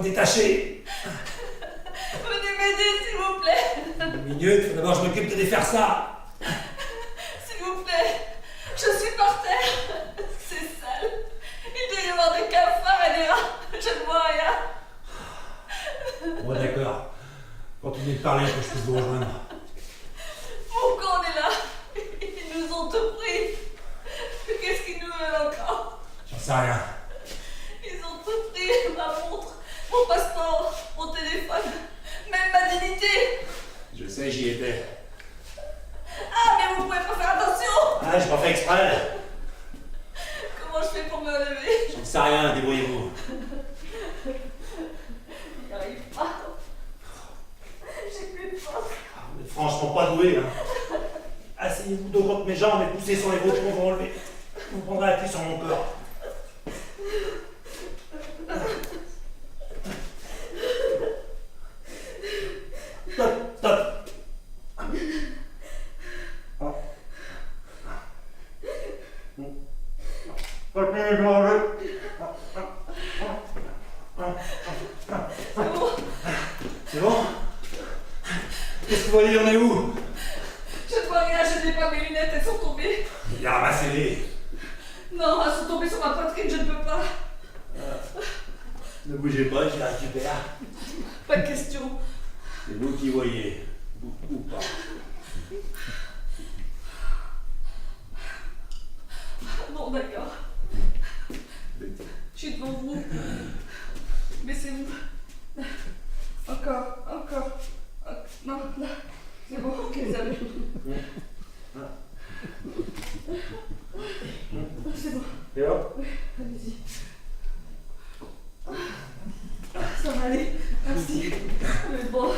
détacher. Venez m'aider, s'il vous plaît. Une minute, faut d'abord je m'occupe de défaire ça. S'il vous plaît. Je suis par terre. C'est sale. Il doit y avoir des cafards et des rats. Je ne vois rien. Bon d'accord. Continuez de parler pour que je puisse vous rejoindre. Pourquoi on est là? Ils nous ont tout pris. Qu'est-ce qu'ils nous veulent encore? J'en sais rien. Ils ont tout pris. Ma montre, mon passeport, mon téléphone, même ma dignité. Je sais, j'y étais. Ah, mais vous pouvez pas faire attention. Ah, j'ai pas fait exprès. Comment je fais pour me lever? J'en sais rien, débrouillez-vous. Il n'y arrive pas. J'ai plus de force. Vous n'êtes franchement pas doué, hein. Asseyez-vous dos contre mes jambes et poussez sur les vôtres pour vous relever. Vous prendrez appui sur mon corps. Stop, stop. C'est bon. C'est bon? Qu'est-ce que vous voyez, on est où? Je ne vois rien, je n'ai pas mes lunettes, elles sont tombées. Il a ramassé-les. Non, elles sont tombées sur ma poitrine, je ne peux pas. Ne bougez pas, je les récupère. Pas de question. C'est vous qui voyez. Ou pas. Bon, d'accord. Je suis devant vous. Baissez-vous. Encore, encore. Non, là. C'est bon, ok, ça va. C'est bon. Et là? Allez-y. Ça va aller. Merci. Mais bon.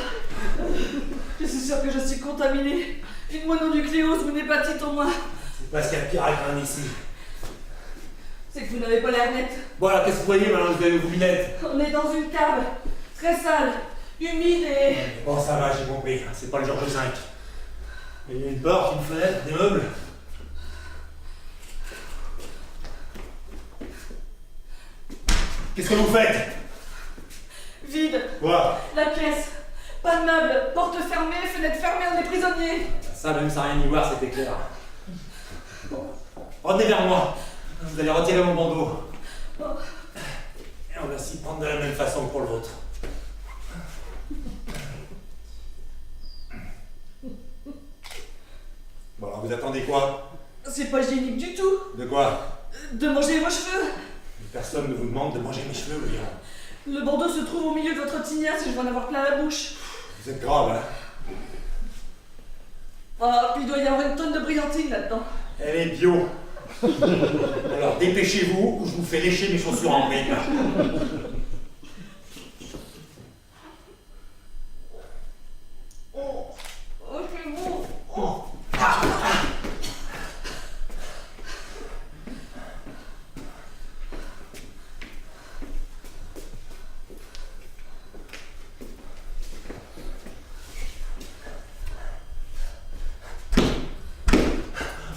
Je suis sûre que je suis contaminée. Une mononucléose ou une hépatite au moins. C'est pas ce qu'il y a de pire avec un ici. C'est que vous n'avez pas l'air net. Bon alors qu'est-ce que vous voyez maintenant que vous avez vos lunettes? On est dans une cave. Très sale. Humide et... Bon ça va, j'ai compris. C'est pas le Georges V. Il y a une porte, une fenêtre, des meubles. Qu'est-ce que vous faites? Vide. Quoi? La pièce. Pas de meubles. Porte fermée, fenêtre fermée, on est prisonniers. Ça, même sans rien y voir, c'était clair. Revenez vers moi. Vous allez retirer mon bandeau. Et on va s'y prendre de la même façon que pour l'autre. Bon, alors vous attendez quoi? C'est pas hygiénique du tout. De quoi? De manger vos cheveux. Personne ne vous demande de manger mes cheveux, William. Le bandeau se trouve au milieu de votre tignasse et je vais en avoir plein la bouche. Vous êtes grave, hein? Ah, puis il doit y avoir une tonne de brillantine là-dedans. Elle est bio. Alors dépêchez-vous ou je vous fais lécher mes chaussures en bride. Oh, c'est bon. Oh.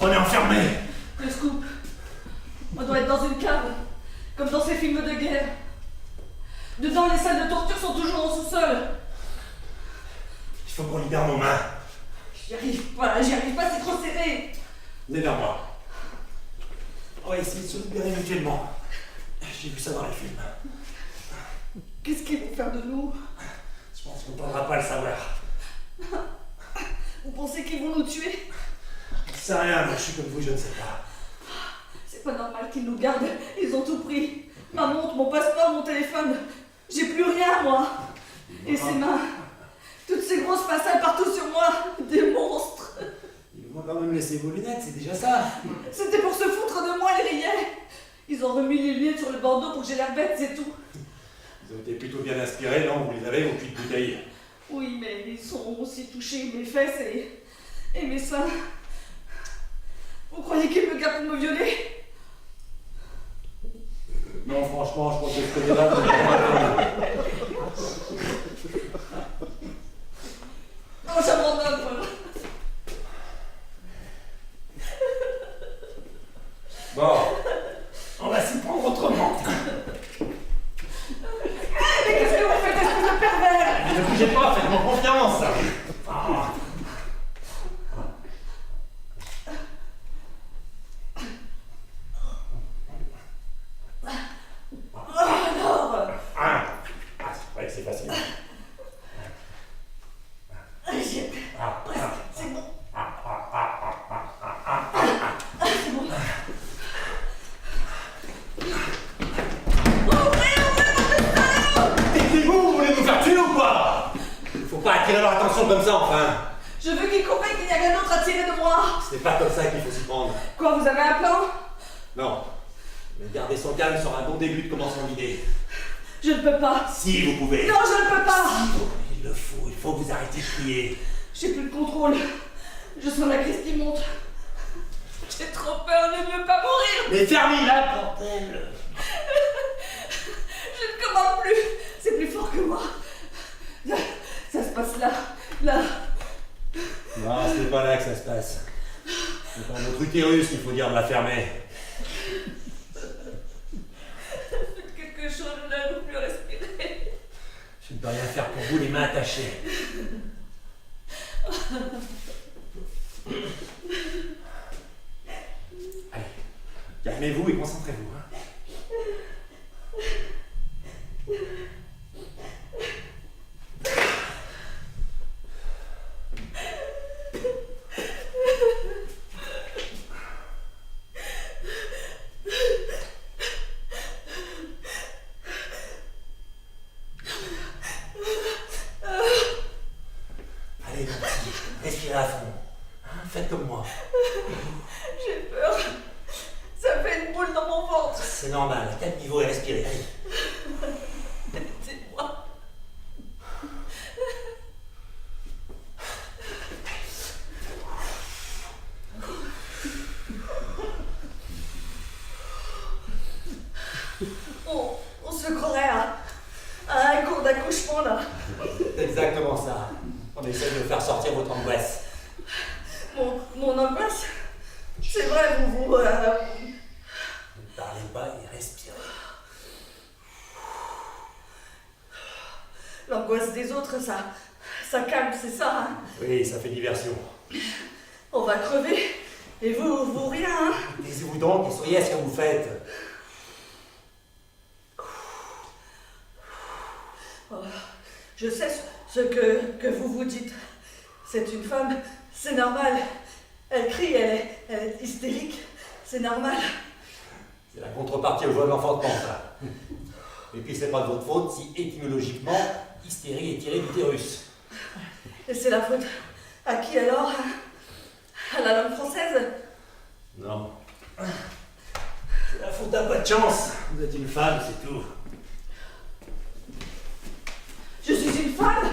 On est enfermés. Le scoop. On doit être dans une cave, comme dans ces films de guerre. Dedans, les salles de torture sont toujours en sous-sol. Il faut qu'on libère nos mains. J'y arrive pas, c'est trop serré. Venez vers moi. On va essayer de se libérer mutuellement. J'ai vu ça dans les films. Qu'est-ce qu'ils vont faire de nous? Je pense qu'on ne pourra pas le savoir. Vous pensez qu'ils vont nous tuer? Je sais rien, moi je suis comme vous, je ne sais pas. C'est pas normal qu'ils nous gardent, ils ont tout pris. Ma montre, mon passeport, mon téléphone. J'ai plus rien, moi. Et ces mains, toutes ces grosses façades partout sur moi. Des monstres. Ils vont quand même laisser vos lunettes, c'est déjà ça. C'était pour se foutre de moi, ils riaient. Ils ont remis les lunettes sur le bandeau pour que j'ai l'air bête, c'est tout. Ils ont été plutôt bien inspirés, non? Vous les avez, vos culs de bouteille. Oui, mais ils sont aussi touchés mes fesses et mes seins. Vous croyez qu'ils me gardent pour me violer? Non, franchement, je crois que je connais pas. Non, j'abandonne, voilà. Bon, on va s'y prendre autrement. Mais qu'est-ce que comme ça, enfin? Je veux qu'il comprenne qu'il n'y a rien d'autre à tirer de moi. Ce n'est pas comme ça qu'il faut s'y prendre. Quoi, vous avez un plan? Non. Mais garder son calme sera un bon début de commencement d'idée. Je ne peux pas. Si, vous pouvez. Non, je ne peux pas. Il le faut, il faut que vous arrêtiez de crier. J'ai plus de contrôle. Je sens la crise qui monte. J'ai trop peur, je ne veux pas mourir. Mais fermez-la, bordel. Je ne commande plus. C'est plus fort que moi. Ça se passe là. Là. Non, c'est pas là que ça se passe. C'est dans notre utérus qu'il faut dire de la fermer. Faites quelque chose, je n'arrive plus à respirer. Je ne peux rien faire pour vous, les mains attachées. Allez, calmez-vous et concentrez-vous. Hein. Allez, mon petit, respirez à fond. Hein, faites comme moi. J'ai peur. Ça fait une boule dans mon ventre. C'est normal, calmez-vous et respirez. Allez. Aidez-moi. On se croirait à un cours d'accouchement là. C'est exactement ça. On essaie de faire sortir votre angoisse. Mon angoisse. C'est vrai, vous. Ne parlez pas et respirez. L'angoisse des autres, ça calme, c'est ça, hein. Oui, ça fait diversion. On va crever. Et vous rien, hein. Taisez-vous donc et soyez à ce que vous faites. Oh, je sais ce que vous vous dites. C'est une femme, c'est normal. Elle crie, elle est hystérique. C'est normal. C'est la contrepartie au vol d'enfantement, ça. Et puis c'est pas de votre faute si étymologiquement, hystérie est tirée d'utérus. Et c'est la faute à qui alors? À la langue française? Non. C'est la faute à pas de chance. Vous êtes une femme, c'est tout. Je suis une femme?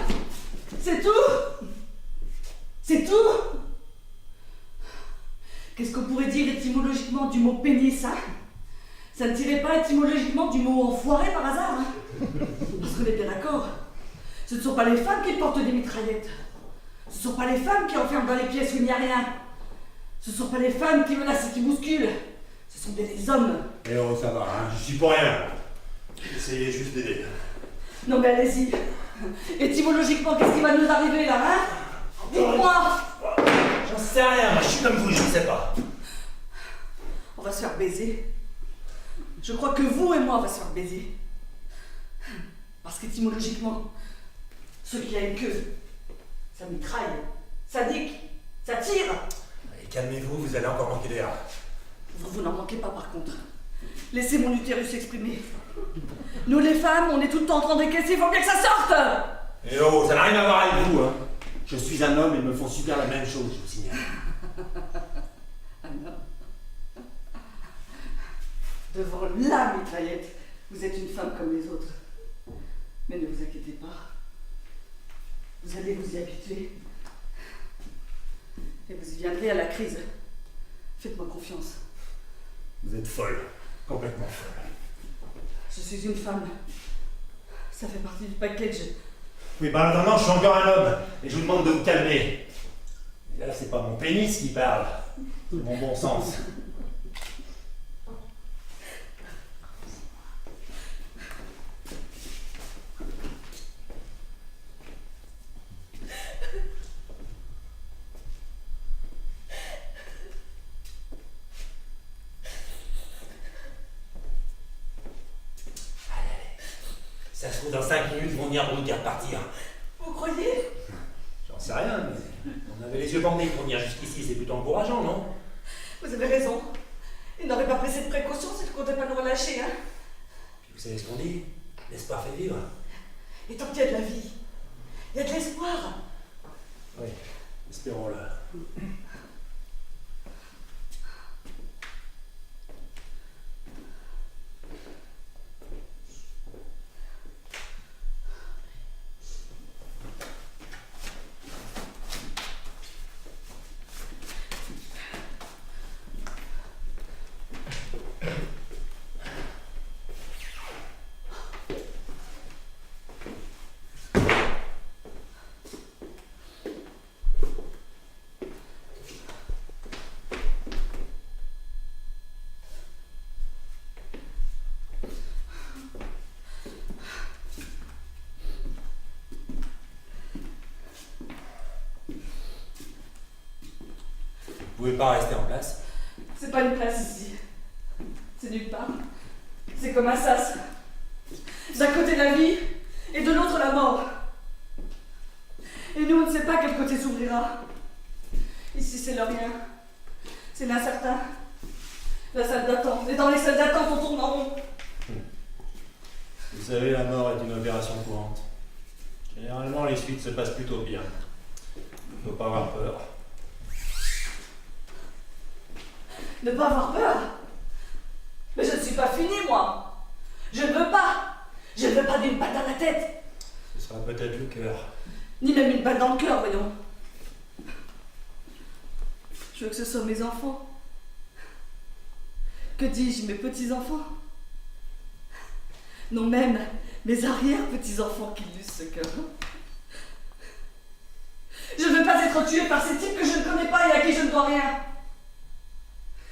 C'est tout? C'est tout? Qu'est-ce qu'on pourrait dire étymologiquement du mot pénis, hein? Ça ne tirait pas étymologiquement du mot enfoiré par hasard, hein? Parce qu'on est bien d'accord. Ce ne sont pas les femmes qui portent des mitraillettes. Ce ne sont pas les femmes qui enferment dans les pièces où il n'y a rien. Ce ne sont pas les femmes qui menacent et qui bousculent. Ce sont bien les hommes. Eh oh, ça va, hein, je suis pour rien. Essayez juste d'aider. Non mais allez-y. Étymologiquement, qu'est-ce qui va nous arriver là, hein? Dites-moi. J'en sais rien, moi je suis comme vous, je ne sais pas. On va se faire baiser. Je crois que vous et moi, on va se faire baiser. Parce qu'étymologiquement, ce qui a une queue, ça mitraille, ça nique, ça tire. Allez, calmez-vous, vous allez encore manquer d'air. Vous n'en manquez pas par contre. Laissez mon utérus s'exprimer. Nous les femmes, on est tout le temps en train d'écaisser, il faut bien que ça sorte. Eh oh, ça n'a rien à voir avec vous, hein. Je suis un homme et ils me font subir la même chose, je vous signale. Ah non. Devant la mitraillette, vous êtes une femme comme les autres. Mais ne vous inquiétez pas. Vous allez vous y habituer. Et vous y viendrez à la crise. Faites-moi confiance. Vous êtes folle, complètement folle. Je suis une femme. Ça fait partie du package. Oui, bah non, je suis encore un homme, et je vous demande de vous calmer. Et là, c'est pas mon pénis qui parle, c'est mon bon sens. Ça se trouve, dans 5 minutes, ils vont venir pour nous dire de partir. Vous croyez? J'en sais rien, mais on avait les yeux bandés pour venir jusqu'ici, c'est plutôt encourageant, non? Vous avez raison. Ils n'auraient pas pris cette précaution s'ils ne comptaient pas nous relâcher, hein. Puis vous savez ce qu'on dit? L'espoir fait vivre. Et tant qu'il y a de la vie, il y a de l'espoir. Oui, espérons-le. Vous pouvez pas rester en place. C'est pas une place ici. C'est nulle part. C'est comme un sas. D'un côté la vie et de l'autre la mort. Et nous, on ne sait pas quel côté s'ouvrira. Ici, c'est le rien. C'est l'incertain. La salle d'attente. Et dans les salles d'attente, on tourne en rond. Vous savez, la mort est une opération courante. Généralement, les suites se passent plutôt bien. Il ne faut pas avoir peur. Ne pas avoir peur. Mais je ne suis pas finie, moi. Je ne veux pas. Je ne veux pas d'une balle dans la tête. Ce sera peut-être le cœur. Ni même une balle dans le cœur, voyons. Je veux que ce soit mes enfants. Que dis-je, mes petits-enfants? Non, même mes arrière-petits-enfants qui lussent ce cœur. Je ne veux pas être tuée par ces types que je ne connais pas et à qui je ne dois rien.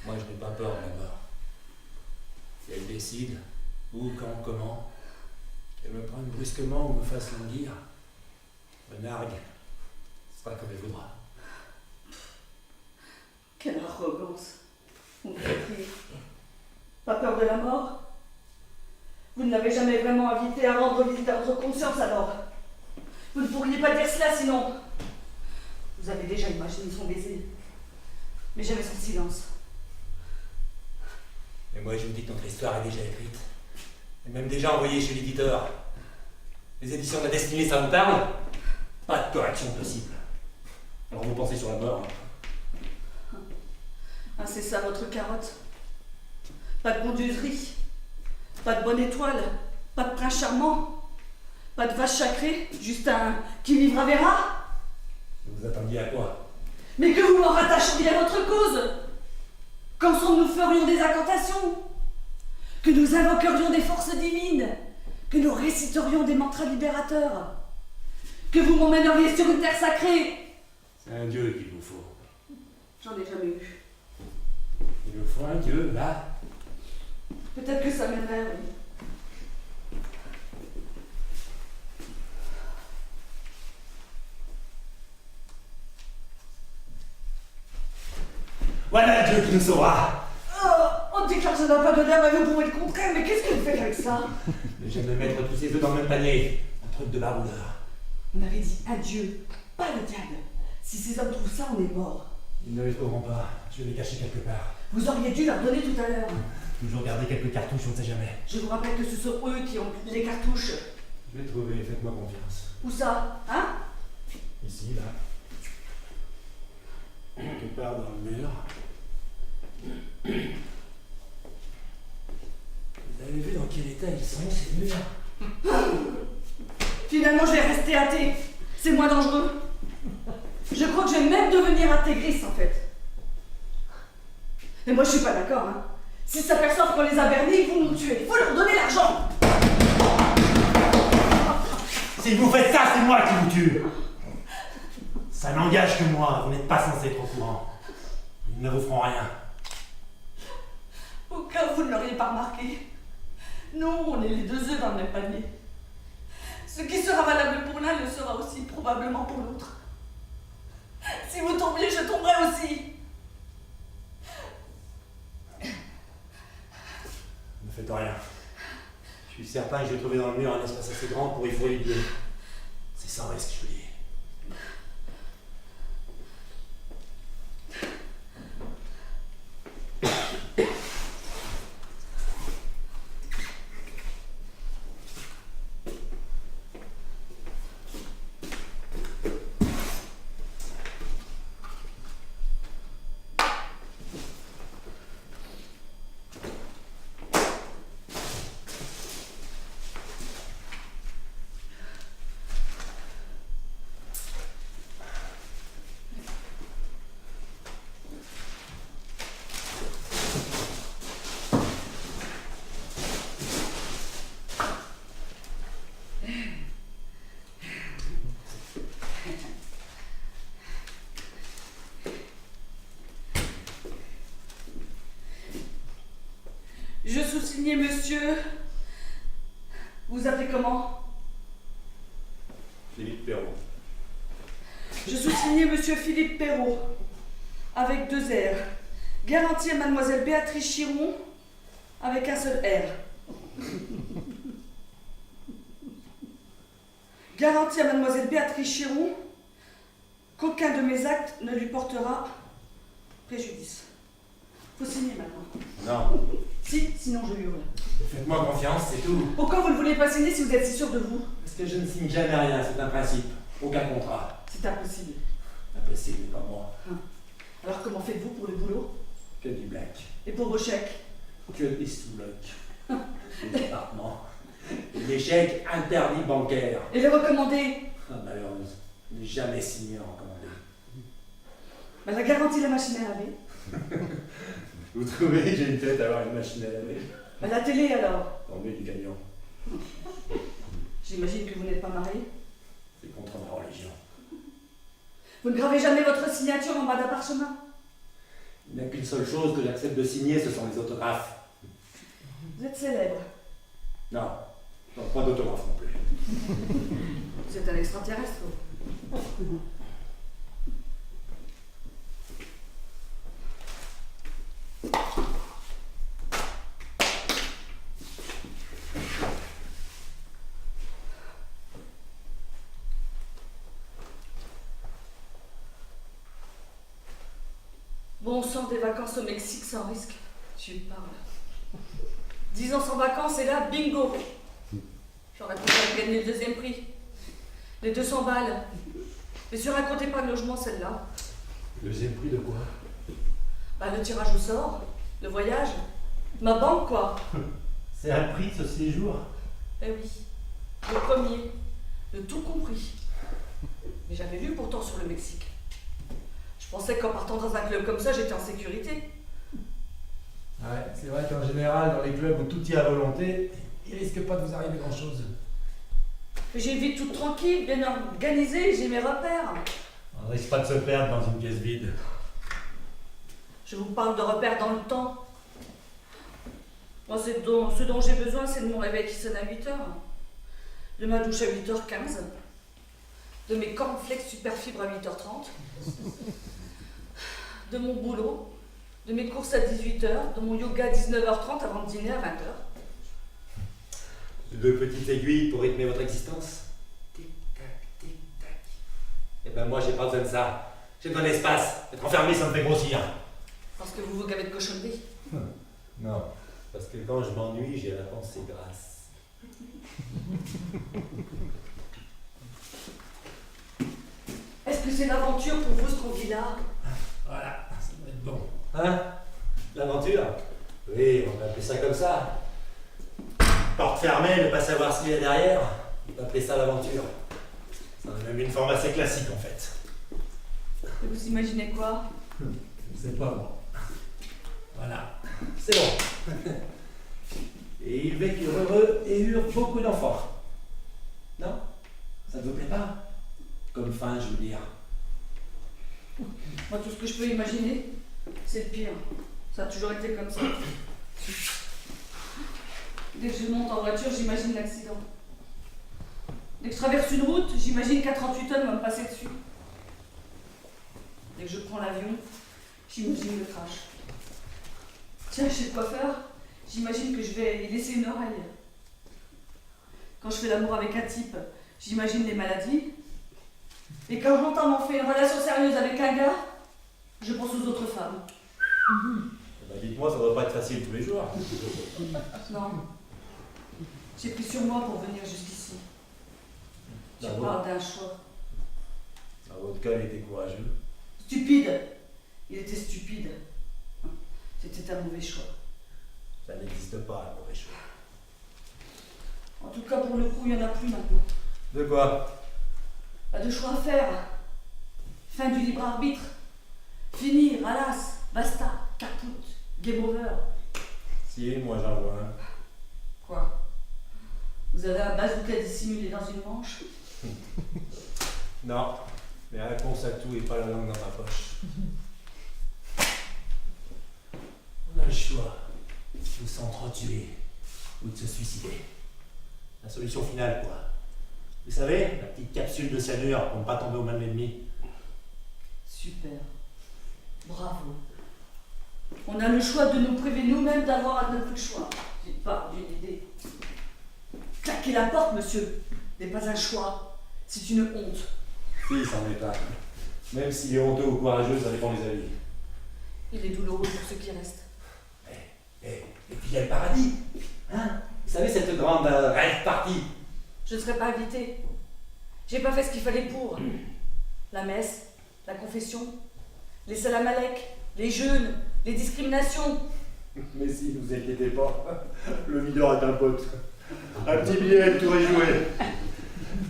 Moi, je n'ai pas peur de la mort. Si elle décide, où, quand, comment, qu'elle me prenne brusquement ou me fasse languir, me nargue, ce sera comme elle voudra. Quelle arrogance. Vous me faites rire. Pas peur de la mort? Vous ne l'avez jamais vraiment invité à rendre visite à votre conscience alors. Vous ne pourriez pas dire cela sinon. Vous avez déjà imaginé son baiser. Mais jamais son silence. Mais moi, je vous dis que notre histoire est déjà écrite. Et même déjà envoyée chez l'éditeur. Les éditions de la destinée, ça vous parle? Pas de correction possible. Alors vous pensez sur la mort? Ah, c'est ça votre carotte. Pas de bondieuserie. Pas de bonne étoile. Pas de prince charmant. Pas de vache sacrée. Juste un qui vivra verra. Vous attendiez à quoi? Mais que vous m'en rattacheriez à votre cause. Qu'ensemble nous ferions des incantations. Que nous invoquerions des forces divines. Que nous réciterions des mantras libérateurs. Que vous m'emmèneriez sur une terre sacrée. C'est un dieu qu'il vous faut. J'en ai jamais eu. Il vous faut un dieu, là? Peut-être que ça m'aiderait, oui. Voilà le Dieu qui nous sauvera. Oh, on dit que l'argent n'a pas de l'âme, mais vous pouvez le contraire, mais qu'est-ce que vous faites avec ça? J'aime me mettre tous ces œufs dans le même panier. Un truc de baroudeur. On avait dit un Dieu, pas le diable. Si ces hommes trouvent ça, on est mort. Ils ne les trouveront pas. Je vais les cacher quelque part. Vous auriez dû leur donner tout à l'heure. Toujours garder quelques cartouches, on ne sait jamais. Je vous rappelle que ce sont eux qui ont les cartouches. Je vais trouver, faites-moi confiance. Où ça? Hein? Ici, là. Quelque part dans le mur. Vous avez vu dans quel état ils sont, ces murs? Finalement, je vais rester athée. C'est moins dangereux. Je crois que je vais même devenir intégriste, en fait. Mais moi, je suis pas d'accord, hein. S'ils s'aperçoivent qu'on les a bernis, ils vont nous tuer. Il faut leur donner l'argent. Si vous faites ça, c'est moi qui vous tue. Ça n'engage que moi, vous n'êtes pas censé être au courant. Ils ne vous feront rien. Au cas où vous ne l'auriez pas remarqué. Nous, on est les deux œufs dans le même panier. Ce qui sera valable pour l'un le sera aussi probablement pour l'autre. Si vous tombiez, je tomberai aussi. Ne faites rien. Je suis certain que je vais trouver dans le mur un espace assez grand pour y fouiller les pieds. C'est sans risque, je vous dis. sous-signer monsieur... Vous vous appelez comment? Philippe Perrault. Je sous-signais monsieur Philippe Perrault, avec 2 R. Garantie à mademoiselle Béatrice Chiron, avec un seul R. Garantie à mademoiselle Béatrice Chiron qu'aucun de mes actes ne lui portera préjudice. Faut signer maintenant. Non. Si, sinon je hurle. Faites-moi confiance, c'est tout. Pourquoi vous ne voulez pas signer si vous êtes si sûr de vous? Parce que je ne signe jamais rien, c'est un principe. Aucun contrat. C'est impossible. Impossible, pas moi. Alors comment faites-vous pour le boulot? Que du black. Et pour vos chèques? Que des sous-locs. Des appartements. Des chèques interdits bancaires. Et les recommandés? Ah, malheureuse. Je n'ai jamais signé en recommandé. Bah, la garantie de la machine à laver. Vous trouvez que j'ai une tête à avoir une machine à laver? Bah, la télé alors? Tombé du camion. J'imagine que vous n'êtes pas marié. C'est contre ma religion. Vous ne gravez jamais votre signature en bas d'un parchemin? Il n'y a qu'une seule chose que j'accepte de signer, ce sont les autographes. Vous êtes célèbre. Non, pas d'autographe non plus. Vous êtes un extraterrestre. Bon sang, des vacances au Mexique sans risque. Tu parles. 10 ans sans vacances et là, bingo. J'aurais peut-être gagné le 2e prix. Les 200 balles. Mais si on racontait pas le logement, celle-là. Deuxième prix de quoi? Bah, le tirage au sort, le voyage, ma banque, quoi. C'est un prix ce séjour? Eh oui, le premier, le tout compris. Mais j'avais lu pourtant sur le Mexique. Je pensais qu'en partant dans un club comme ça, j'étais en sécurité. Ouais, c'est vrai qu'en général, dans les clubs où tout y à volonté, il risque pas de vous arriver grand-chose. J'ai une vie toute tranquille, bien organisée, j'ai mes repères. On risque pas de se perdre dans une pièce vide. Je vous parle de repères dans le temps. Moi, ce dont j'ai besoin, c'est de mon réveil qui sonne à 8h, de ma douche à 8h15, de mes cornflakes super fibres à 8h30, de mon boulot, de mes courses à 18h, de mon yoga à 19h30 avant de dîner à 20h. 2 petites aiguilles pour rythmer votre existence. Tic-tac, tic-tac. Eh ben moi, j'ai pas besoin de ça. J'ai besoin d'espace. Être enfermé, ça me fait grossir. Parce que vous vous gavez de cochonneries. Non, parce que quand je m'ennuie, j'ai la pensée grasse. Est-ce que c'est l'aventure pour vous ce qu'on vit là? Voilà, ça doit être bon. Hein? L'aventure? Oui, on va appeler ça comme ça. Porte fermée, ne pas savoir ce qu'il y a derrière. On va appeler ça l'aventure. Ça a même une forme assez classique en fait. Et vous imaginez quoi? C'est pas bon. Voilà. C'est bon. Et ils vécurent heureux et eurent beaucoup d'enfants. Non? Ça ne vous plaît pas? Comme fin, je veux dire. Moi, tout ce que je peux imaginer, c'est le pire. Ça a toujours été comme ça. Dès que je monte en voiture, j'imagine l'accident. Dès que je traverse une route, j'imagine qu'un 38 tonnes va me passer dessus. Dès que je prends l'avion, j'imagine le crash. Tiens, chez le coiffeur, j'imagine que je vais y laisser une oreille. Quand je fais l'amour avec un type, j'imagine les maladies. Et quand j'entends m'en faire une relation sérieuse avec un gars, je pense aux autres femmes. Bah, dites-moi, ça doit pas être facile tous les jours. Non. J'ai pris sur moi pour venir jusqu'ici. Tu Bravo. parles d'un choix. Ah, votre cas, il était courageux. Stupide. Il était stupide. C'était un mauvais choix. Ça n'existe pas, un mauvais choix. En tout cas, pour le coup, il n'y en a plus maintenant. De quoi? Pas de choix à faire. Fin du libre arbitre. Fini, ralasse, basta, caput, game over. Si, moi j'en vois un. Quoi? Vous avez un bazooka dissimulé dans une manche? Non, mais la réponse à tout et pas la langue dans ma poche. On a le choix. ou s'entretuer, ou de se suicider. La solution finale, quoi. Vous savez, la petite capsule de cyanure pour ne pas tomber au même ennemi. Super. Bravo. On a le choix de nous priver nous-mêmes d'avoir un autre choix. J'ai pas d'une idée. Claquer la porte, monsieur, n'est pas un choix. C'est une honte. Si, c'en est pas. Même s'il est honteux ou courageux, ça dépend des avis. Il est douloureux pour ceux qui restent. Et puis il y a le paradis. Hein? Vous savez, cette grande rêve partie. Je ne serais pas invitée. J'ai pas fait ce qu'il fallait pour. La messe, la confession, les salam alek, les jeûnes, les discriminations. Mais si, ne vous inquiétez pas. Le leader est un pote. Un petit billet, tout est joué.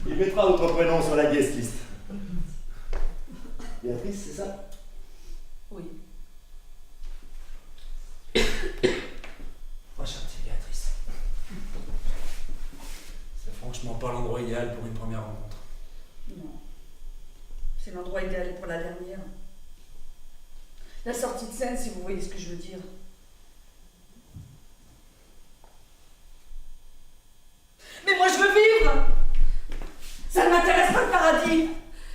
Il mettra votre prénom sur la guest list. Béatrice, c'est ça? Oui. Enchantée, Béatrice. C'est franchement pas l'endroit idéal pour une première rencontre. Non. C'est l'endroit idéal pour la dernière. La sortie de scène, si vous voyez ce que je veux dire. Mais moi je veux vivre! Ça ne m'intéresse pas le paradis!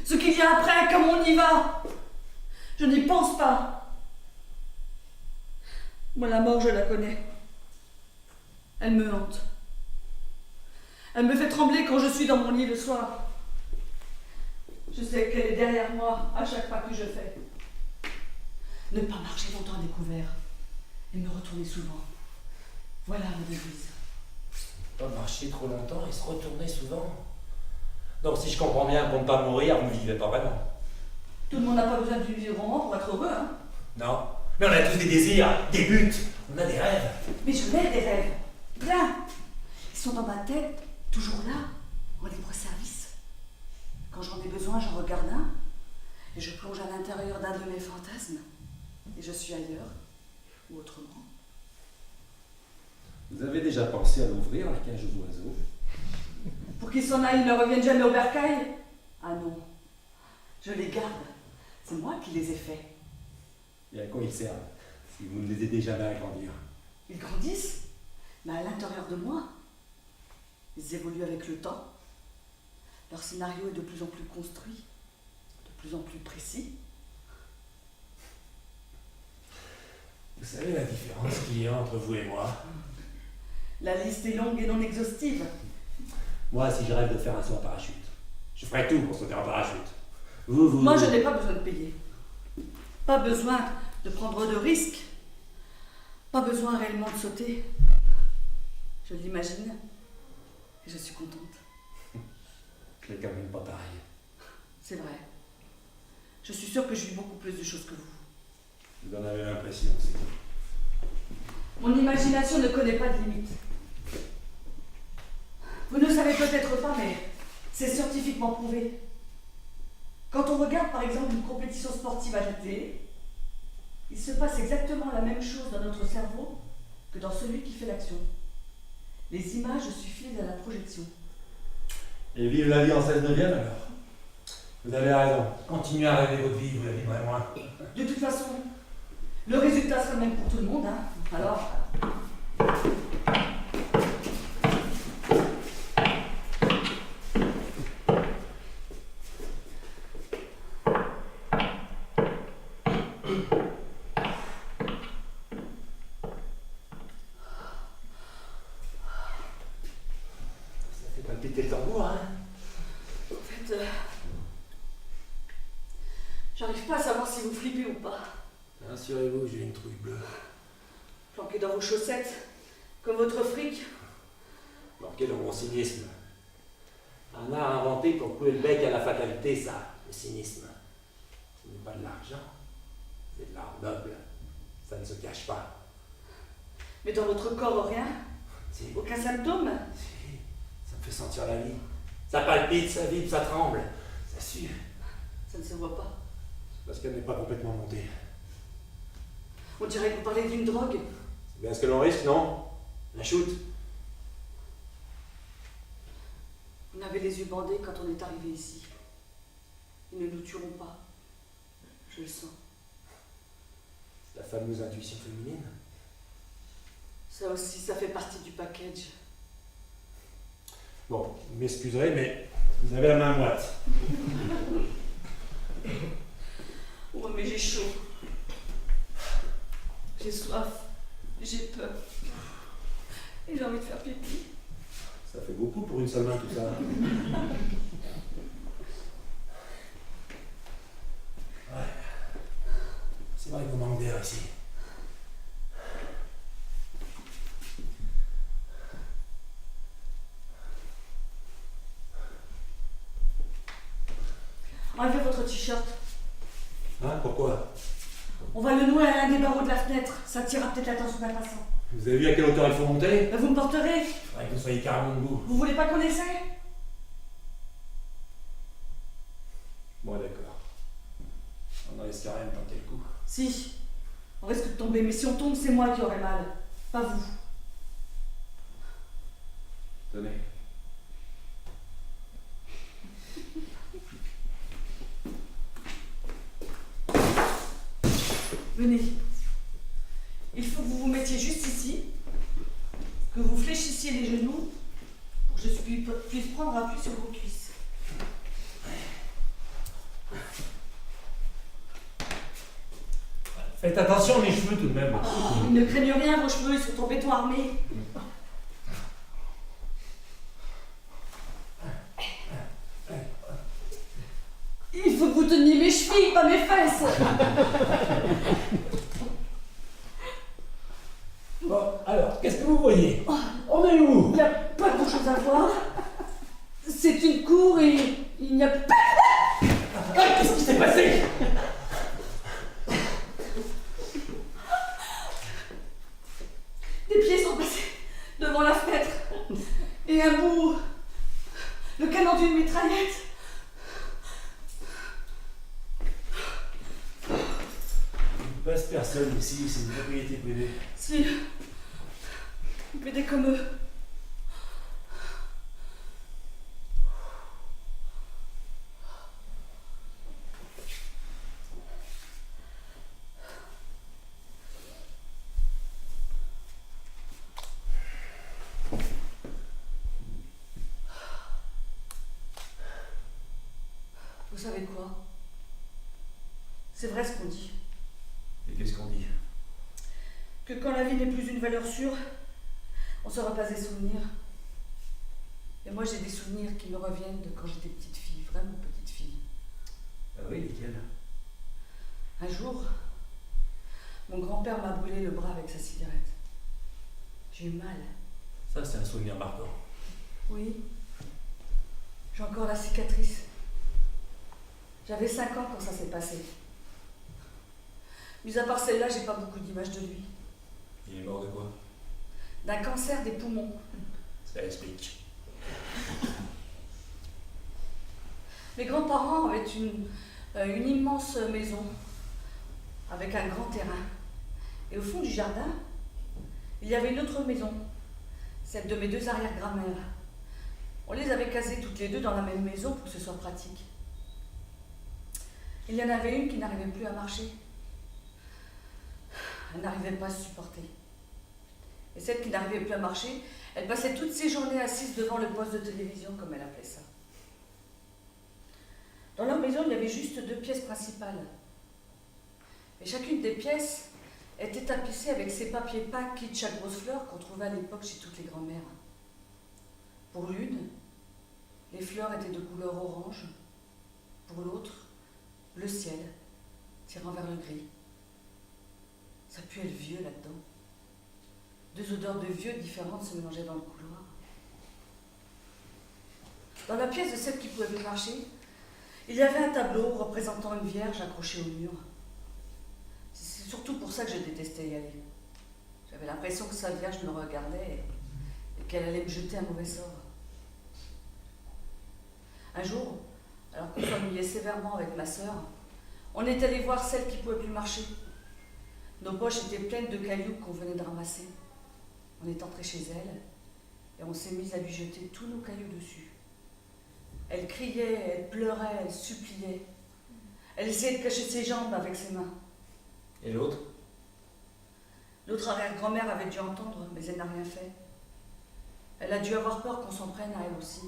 Ce qui vient après, comme on y va! Je n'y pense pas! Moi la mort, je la connais. Elle me hante. Elle me fait trembler quand je suis dans mon lit le soir. Je sais qu'elle est derrière moi à chaque pas que je fais. Ne pas marcher longtemps à découvert et me retourner souvent. Voilà ma devise. Pas marcher trop longtemps et se retourner souvent. Donc si je comprends bien, pour ne pas mourir, vous ne vivez pas vraiment. Tout le monde n'a pas besoin d'une vie de roman pour être heureux, hein. Non. Mais on a tous des désirs, des buts, on a des rêves. Mais je l'ai des rêves. Plein. Ils sont dans ma tête, toujours là, en libre service. Quand j'en ai besoin, j'en regarde un et je plonge à l'intérieur d'un de mes fantasmes. Et je suis ailleurs, ou autrement. Vous avez déjà pensé à l'ouvrir, la cage aux oiseaux? Pour qu'ils s'en aillent, ils ne reviennent jamais au bercail? Ah non, je les garde. C'est moi qui les ai faits. Et à quoi ils servent, si vous ne les aidez jamais à grandir? Ils grandissent, mais à l'intérieur de moi. Ils évoluent avec le temps. Leur scénario est de plus en plus construit, de plus en plus précis. Vous savez la différence qu'il y a entre vous et moi? La liste est longue et non exhaustive. Moi, si je rêve de faire un saut en parachute, je ferai tout pour sauter en parachute. Moi, je n'ai pas besoin de payer. Pas besoin de prendre de risques. Pas besoin réellement de sauter. Je l'imagine et je suis contente. Je l'ai quand même pas pareil. C'est vrai. Je suis sûre que je vis beaucoup plus de choses que vous. Vous en avez l'impression, c'est tout. Mon imagination ne connaît pas de limite. Vous ne savez peut-être pas, mais c'est scientifiquement prouvé. Quand on regarde par exemple une compétition sportive à la télé, il se passe exactement la même chose dans notre cerveau que dans celui qui fait l'action. Les images suffisent à la projection. Et vive la vie en 16/9 alors. Vous avez raison. Continuez à rêver votre vie, vous la vivrez moins. De toute façon, le résultat sera le même pour tout le monde, hein. Alors... Ça fait palpiter le tambour, hein? En fait, j'arrive pas à savoir si vous flippez ou pas. Rassurez-vous, j'ai une trouille bleue. Planqué dans vos chaussettes, comme votre fric. Marqué dans mon cynisme. Un art inventé pour couler le bec à la fatalité, ça, le cynisme. Ce n'est pas de l'argent, c'est de l'art noble. Ça ne se cache pas. Mais dans votre corps, rien? Si, Aucun symptôme? si, ça me fait sentir la vie. Ça palpite, ça vibre, ça tremble. Ça sue. Ça ne se voit pas. Parce qu'elle n'est pas complètement montée. On dirait que vous parlez d'une drogue. C'est bien ce que l'on risque, non? La shoot. On avait les yeux bandés quand on est arrivé ici. Ils ne nous tueront pas. Je le sens. La fameuse intuition féminine. Ça aussi, ça fait partie du package. Bon, vous m'excuserez, mais vous avez la main moite. Ouais, mais j'ai chaud. J'ai soif. J'ai peur. Et j'ai envie de faire pipi. Ça fait beaucoup pour une seule main, tout ça. Ouais. C'est vrai qu'on manque d'air ici. Enlevez votre t-shirt. Hein, pourquoi? On va le nouer à l'un des barreaux de la fenêtre. Ça attirera peut-être l'attention d'un passant. Vous avez vu à quelle hauteur il faut monter? Ben, vous me porterez. Faudrait que vous soyez carrément debout. Vous voulez pas qu'on essaie? Bon, d'accord. On risque rien de tenter le coup. Si. On risque de tomber, mais si on tombe, c'est moi qui aurai mal. Pas vous. Tenez. Venez. Il faut que vous vous mettiez juste ici, que vous fléchissiez les genoux pour que je puisse prendre appui sur vos cuisses. Faites attention à mes cheveux tout de même. Ils ne craignent rien, vos cheveux, ils sont en béton armé. Il faut que vous teniez mes chevilles, pas mes fesses. Bon, alors, qu'est-ce que vous voyez? On est où? Il n'y a pas grand-chose à voir. C'est une cour et il n'y a pas... Ah, qu'est-ce qui s'est passé? Des pieds sont passés devant la fenêtre. Et un bout... le canon d'une mitraillette. Il ne passe personne ici, c'est une propriété privée. Si... mais des comme eux. Vous savez quoi? C'est vrai ce qu'on dit. Et qu'est-ce qu'on dit? Que quand la vie n'est plus une valeur sûre, on se repasse des souvenirs. Et moi j'ai des souvenirs qui me reviennent de quand j'étais petite fille, vraiment petite fille. Ah oui, lesquels? Un jour, mon grand-père m'a brûlé le bras avec sa cigarette. J'ai eu mal. Ça, c'est un souvenir marquant. Oui. J'ai encore la cicatrice. J'avais 5 ans quand ça s'est passé. Mis à part celle-là, j'ai pas beaucoup d'images de lui. Il est mort de quoi? D'un cancer des poumons. Ça explique. Mes grands-parents avaient une immense maison avec un grand terrain. Et au fond du jardin, il y avait une autre maison, celle de mes 2 arrière-grand-mères. On les avait casées toutes les deux dans la même maison pour que ce soit pratique. Il y en avait une qui n'arrivait plus à marcher. Elle n'arrivait pas à se supporter. Et celle qui n'arrivait plus à marcher, elle passait toutes ses journées assise devant le poste de télévision, comme elle appelait ça. Dans leur maison, il y avait juste 2 pièces principales. Et chacune des pièces était tapissée avec ces papiers peints kitsch à grosses fleurs qu'on trouvait à l'époque chez toutes les grand-mères. Pour l'une, les fleurs étaient de couleur orange. Pour l'autre, bleu ciel, tirant vers le gris. Ça puait le vieux là-dedans. 2 odeurs de vieux différentes se mélangeaient dans le couloir. Dans la pièce de celle qui pouvait plus marcher, il y avait un tableau représentant une vierge accrochée au mur. C'est surtout pour ça que je détestais y aller. J'avais l'impression que sa vierge me regardait et qu'elle allait me jeter un mauvais sort. Un jour, alors qu'on s'ennuyait sévèrement avec ma sœur, on est allé voir celle qui pouvait plus marcher. Nos poches étaient pleines de cailloux qu'on venait de ramasser. On est entré chez elle et on s'est mis à lui jeter tous nos cailloux dessus. Elle criait, elle pleurait, elle suppliait. Elle essayait de cacher ses jambes avec ses mains. Et l'autre? L'autre arrière-grand-mère avait dû entendre, mais elle n'a rien fait. Elle a dû avoir peur qu'on s'en prenne à elle aussi.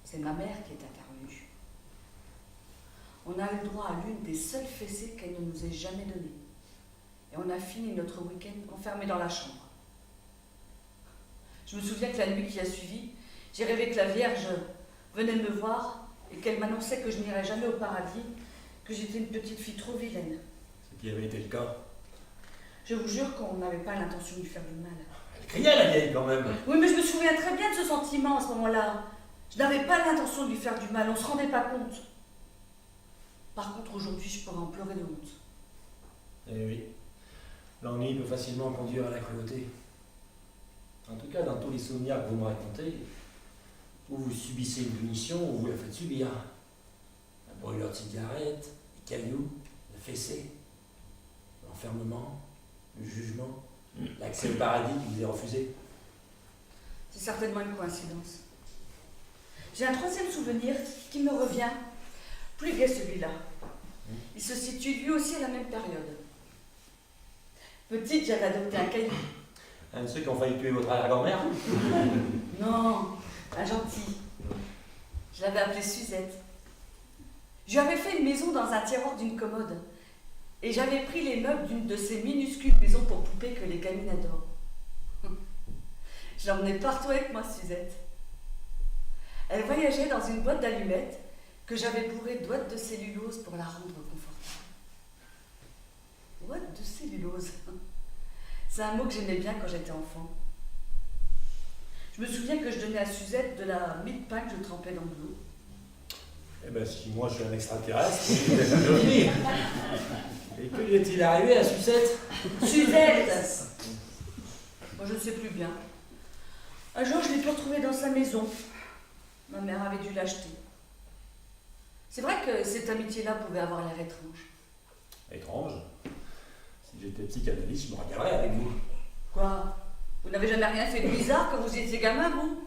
C'est ma mère qui est intervenue. On a eu le droit à l'une des seules fessées qu'elle ne nous ait jamais données. Et on a fini notre week-end enfermés dans la chambre. Je me souviens que la nuit qui a suivi, j'ai rêvé que la Vierge venait me voir et qu'elle m'annonçait que je n'irais jamais au paradis, que j'étais une petite fille trop vilaine. Ce qui avait été le cas. Je vous jure qu'on n'avait pas l'intention de lui faire du mal. Elle criait la vieille quand même. Oui, mais je me souviens très bien de ce sentiment à ce moment-là. Je n'avais pas l'intention de lui faire du mal, on ne se rendait pas compte. Par contre, aujourd'hui, je pourrais en pleurer de honte. Eh oui, l'ennui peut facilement conduire à la cruauté. En tout cas, dans tous les souvenirs que vous me racontez, où vous subissez une punition, ou vous la faites subir. Un brûleur de cigarette, des cailloux, des fessées, l'enfermement, le jugement, l'accès au paradis qui vous est refusé. C'est certainement une coïncidence. J'ai un troisième souvenir qui me revient, plus gai celui-là. Il se situe lui aussi à la même période. Petite, j'avais adopté un caillou. Un de ceux qui ont failli tuer votre arrière-grand-mère? Non, un gentil. Je l'avais appelé Suzette. Je lui avais fait une maison dans un tiroir d'une commode. Et j'avais pris les meubles d'une de ces minuscules maisons pour poupées que les gamines adorent. Je l'emmenais partout avec moi, Suzette. Elle voyageait dans une boîte d'allumettes que j'avais bourrée d'ouate de cellulose pour la rendre confortable. Ouate de cellulose. C'est un mot que j'aimais bien quand j'étais enfant. Je me souviens que je donnais à Suzette de la mie de pain que je trempais dans de l'eau. Eh ben, si moi je suis un extraterrestre, vous êtes un ovni. Et que lui est-il arrivé à Sucette? Suzette! Moi, je ne sais plus bien. Un jour, je l'ai pu retrouver dans sa maison. Ma mère avait dû l'acheter. C'est vrai que cette amitié-là pouvait avoir l'air étrange. Étrange. Si j'étais psychanalyste, je me regarderais avec vous. Quoi? Vous n'avez jamais rien fait de bizarre quand vous étiez gamin, vous?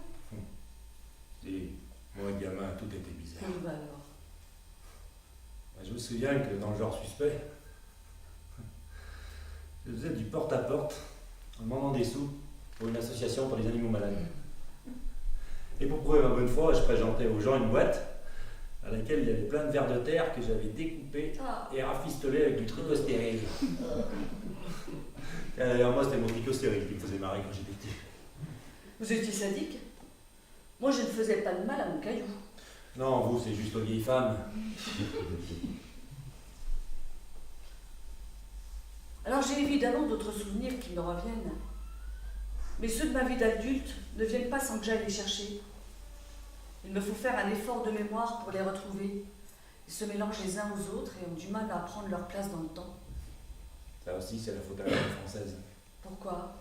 Si, moi, gamin, tout était bizarre. Bah alors. Je me souviens que dans le genre suspect, je faisais du porte-à-porte en demandant des sous pour une association pour les animaux malades. Et pour prouver ma bonne foi, je présentais aux gens une boîte à laquelle il y avait plein de vers de terre que j'avais découpés et rafistolés avec du tricot stérile. D'ailleurs, moi, c'était mon tricot stérile qui me faisait marrer quand j'étais petit. Vous étiez sadique? Moi, je ne faisais pas de mal à mon caillou. Non, vous, c'est juste aux vieilles femmes. Alors, j'ai évidemment d'autres souvenirs qui me reviennent. Mais ceux de ma vie d'adulte ne viennent pas sans que j'aille les chercher. Il me faut faire un effort de mémoire pour les retrouver. Ils se mélangent les uns aux autres et ont du mal à prendre leur place dans le temps. Ça aussi, c'est la faute à la langue française. Pourquoi?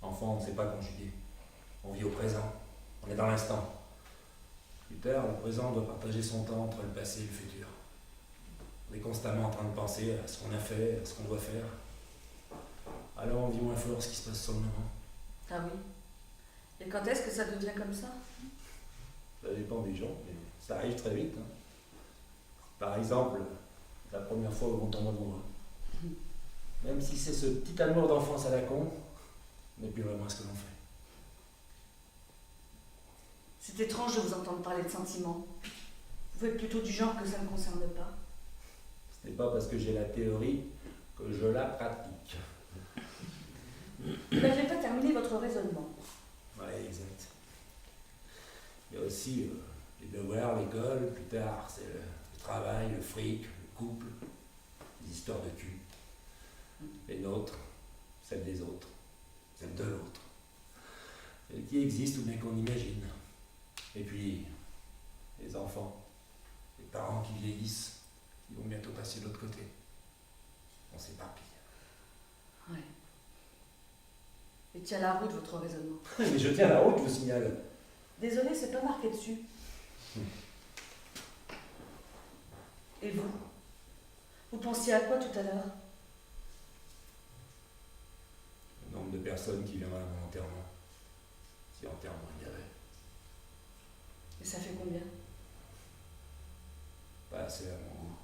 Enfant, on ne sait pas conjuguer. On vit au présent. On est dans l'instant. Plus tard, le présent doit partager son temps entre le passé et le futur. On est constamment en train de penser à ce qu'on a fait, à ce qu'on doit faire. Alors on vit moins fort ce qui se passe sur le moment. Ah oui? Et quand est-ce que ça devient comme ça? Ça dépend des gens, mais ça arrive très vite. Par exemple, la première fois où on tombe amoureux. Même si c'est ce petit amour d'enfance à la con, on n'est plus vraiment ce que l'on fait. C'est étrange de vous entendre parler de sentiments. Vous êtes plutôt du genre que ça ne concerne pas. Ce n'est pas parce que j'ai la théorie que je la pratique. Vous n'avez pas terminé votre raisonnement. Ouais, exact. Il y a aussi les devoirs, l'école, plus tard, c'est le travail, le fric, le couple, les histoires de cul. Les nôtres, celles des autres, celles de l'autre. Celles qui existent ou bien qu'on imagine. Et puis, les enfants, les parents qui vieillissent, qui vont bientôt passer de l'autre côté. On s'éparpille. Ouais. Et tient la route votre raisonnement. Mais je tiens la route, je vous signale. Désolé, c'est pas marqué dessus. Et vous? Vous pensiez à quoi tout à l'heure? Le nombre de personnes qui viendraient à mon enterrement. Si enterrement il y avait. Et ça fait combien? Pas assez à mon goût.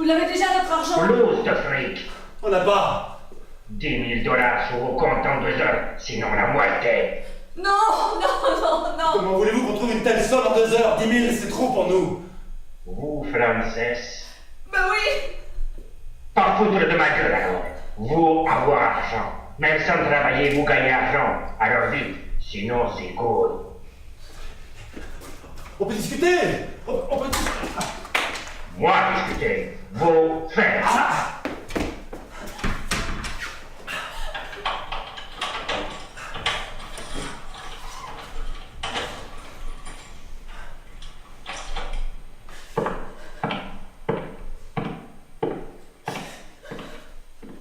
Vous l'avez déjà, votre argent? Plus de fric. On n'a pas. 10 000 $ sur vos comptes en 2 heures, sinon la moitié. Non, non, non, non. Comment voulez-vous qu'on trouve une telle somme en 2 heures? 10 000, c'est trop pour nous. Vous, Frances, Ben oui. pas foutre de ma gueule alors. Vous, avoir argent. Même sans travailler, vous gagnez argent. Alors vite, sinon c'est cool. On peut discuter. On peut discuter. Moi, discuter. Vous, faire.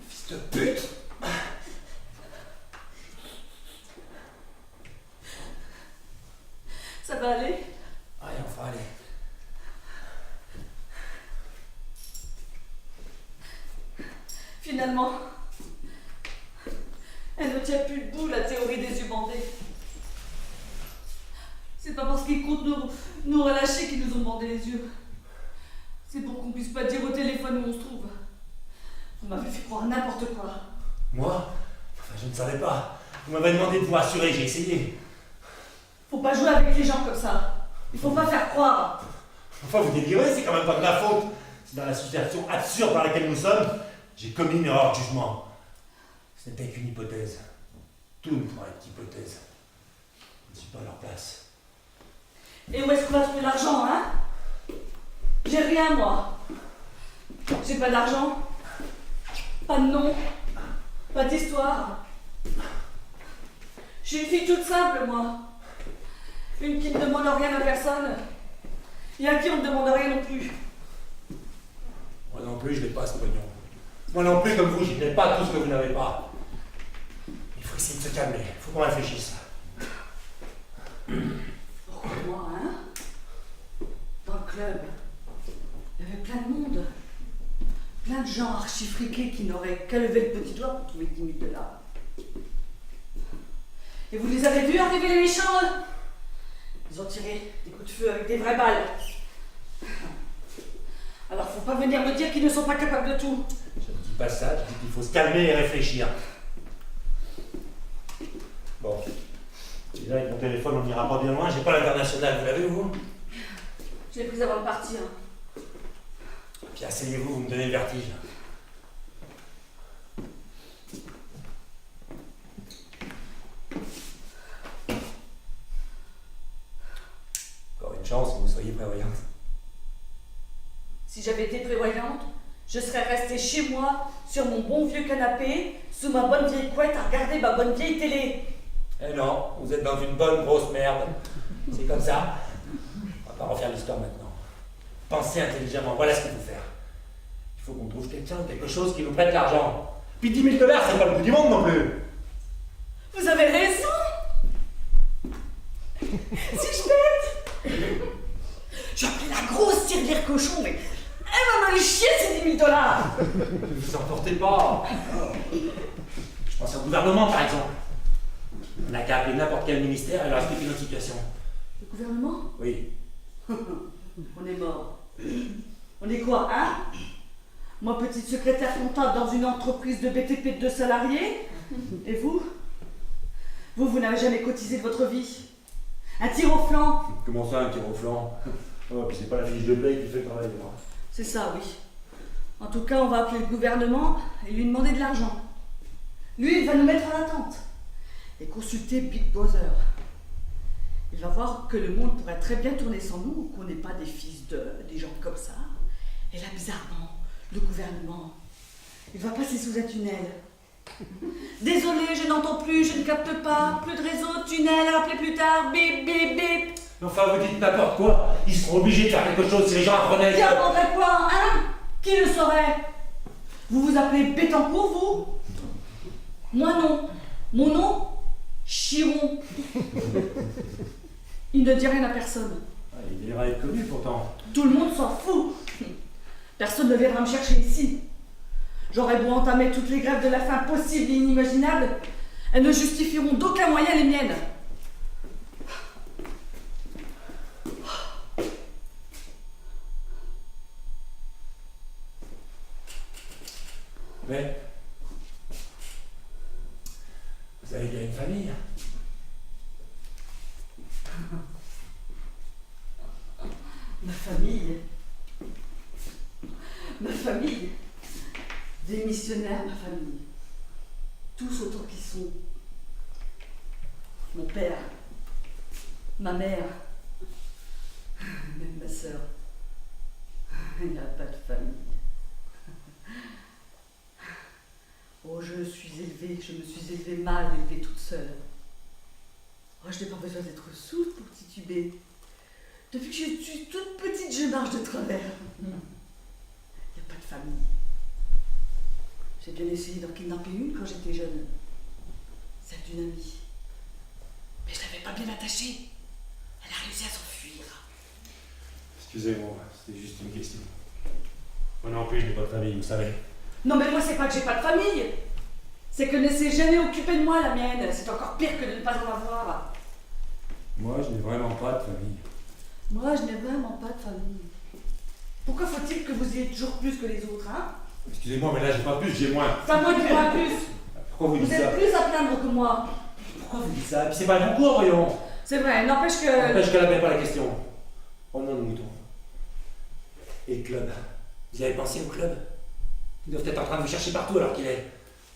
Fils de pute. Ça va aller? Ouais, enfin, allez. Finalement, elle ne tient plus debout, la théorie des yeux bandés. C'est pas parce qu'ils comptent nous relâcher qu'ils nous ont bandé les yeux. C'est pour qu'on puisse pas dire au téléphone où on se trouve. Vous m'avez fait croire n'importe quoi. Moi? Enfin, je ne savais pas. Vous m'avez demandé de vous rassurer, j'ai essayé. Faut pas jouer avec les gens comme ça. Il faut pas faire croire. Enfin, vous délirez, c'est quand même pas de ma faute. C'est dans la situation absurde dans laquelle nous sommes. J'ai commis une erreur de jugement. Ce n'était qu'une hypothèse. Tout ne pourra être hypothèse. Je ne suis pas à leur place. Et où est-ce qu'on va trouver l'argent, hein? J'ai rien, moi. J'ai pas d'argent, pas de nom, pas d'histoire. Je suis une fille toute simple, moi. Une qui ne demande rien à personne. Et à qui on ne demande rien non plus. Moi non plus, je n'ai pas ce pognon. Moi non plus, comme vous, je n'ai pas tout ce que vous n'avez pas. Il faut essayer de se calmer, il faut qu'on réfléchisse. Pourquoi moi, hein? Dans le club, il y avait plein de monde. Plein de gens archi-friqués qui n'auraient qu'à lever le petit doigt pour trouver 10 000 $. Et vous les avez vus arriver, les méchants, eux? Ils ont tiré des coups de feu avec des vraies balles. Alors faut pas venir me dire qu'ils ne sont pas capables de tout. Je ne dis pas ça, je dis qu'il faut se calmer et réfléchir. Bon. Déjà, avec mon téléphone, on n'ira pas bien loin. J'ai pas l'international, vous l'avez, vous? Je l'ai prise avant de partir. Puis asseyez-vous, vous me donnez le vertige. Encore une chance que vous soyez prévoyante. Si j'avais été prévoyante, je serais restée chez moi, sur mon bon vieux canapé, sous ma bonne vieille couette, à regarder ma bonne vieille télé. Eh non, vous êtes dans une bonne grosse merde. C'est comme ça. On va pas refaire l'histoire maintenant. Pensez intelligemment, voilà ce qu'il faut faire. Il faut qu'on trouve quelqu'un ou quelque chose qui nous prête l'argent. Puis 10 000 $, c'est pas le bout du monde non plus. Vous avez raison. Si je pète, je vais appeler la grosse tirelire cochon, mais elle va me le chier ces 10 000 $. Ne vous emportez pas. Je pense au gouvernement, par exemple. On n'a qu'à appeler n'importe quel ministère et leur expliquer notre situation. Le gouvernement? Oui. On est mort. On est quoi, hein? Moi, petite secrétaire comptable dans une entreprise de BTP de 2 salariés. Et vous? Vous n'avez jamais cotisé de votre vie. Un tir au flanc. Comment ça, un tir au flanc? Oh, puis c'est pas la fiche de paye qui fait le travail. Moi. C'est ça, oui. En tout cas, on va appeler le gouvernement et lui demander de l'argent. Lui, il va nous mettre en attente. Et consulter Big Brother. Il va voir que le monde pourrait très bien tourner sans nous, qu'on n'est pas des fils des gens comme ça. Et là, bizarrement, le gouvernement, il va passer sous un tunnel. Désolé, je n'entends plus, je ne capte pas, plus de réseau, tunnel, rappelez plus tard, bip, bip, bip. Enfin, vous dites n'importe quoi. Ils seront obligés de faire quelque chose si les gens apprenaient. Qui apprendrait quoi, hein? Qui le saurait? Vous vous appelez Bettencourt, vous? Moi non. Mon nom? Chiron. Il ne dit rien à personne. Ah, il ira être connu pourtant. Tout le monde s'en fout. Personne ne viendra me chercher ici. J'aurais beau entamer toutes les grèves de la faim possibles et inimaginables, elles ne justifieront d'aucun moyen les miennes. Mais vous avez bien une famille. Ma famille. Ma famille. Des missionnaires, ma famille. Tous autant qu'ils sont. Mon père. Ma mère. Même ma sœur. Il n'y a pas de famille. Oh, je me suis élevée mal, élevée toute seule. Oh, je n'ai pas besoin d'être sourde pour tituber. Depuis que je suis toute petite, je marche de travers. Il n'y a pas de famille. J'ai bien essayé d'en kidnapper une quand j'étais jeune. Celle d'une amie. Mais je l'avais pas bien attachée. Elle a réussi à s'enfuir. Excusez-moi, c'était juste une question. Moi non plus, je n'ai pas de famille, vous savez. Non mais moi c'est pas que j'ai pas de famille. C'est que ne s'est jamais occupée de moi la mienne. C'est encore pire que de ne pas en avoir. Moi, je n'ai vraiment pas de famille. Moi je n'ai vraiment pas de famille. Pourquoi faut-il que vous ayez toujours plus que les autres, hein? Excusez-moi, mais là j'ai pas plus, j'ai moins. C'est à moi qui vois plus. Pourquoi vous Vous dites ça? êtes plus à plaindre que moi. Pourquoi vous dites ça? Et puis c'est pas un concours, voyons. C'est vrai, n'empêche que... N'empêche qu'elle n'avait pas la question. Oh non, le mouton. Et le club? Vous avez pensé au club? Ils doivent être en train de vous chercher partout alors qu'il est.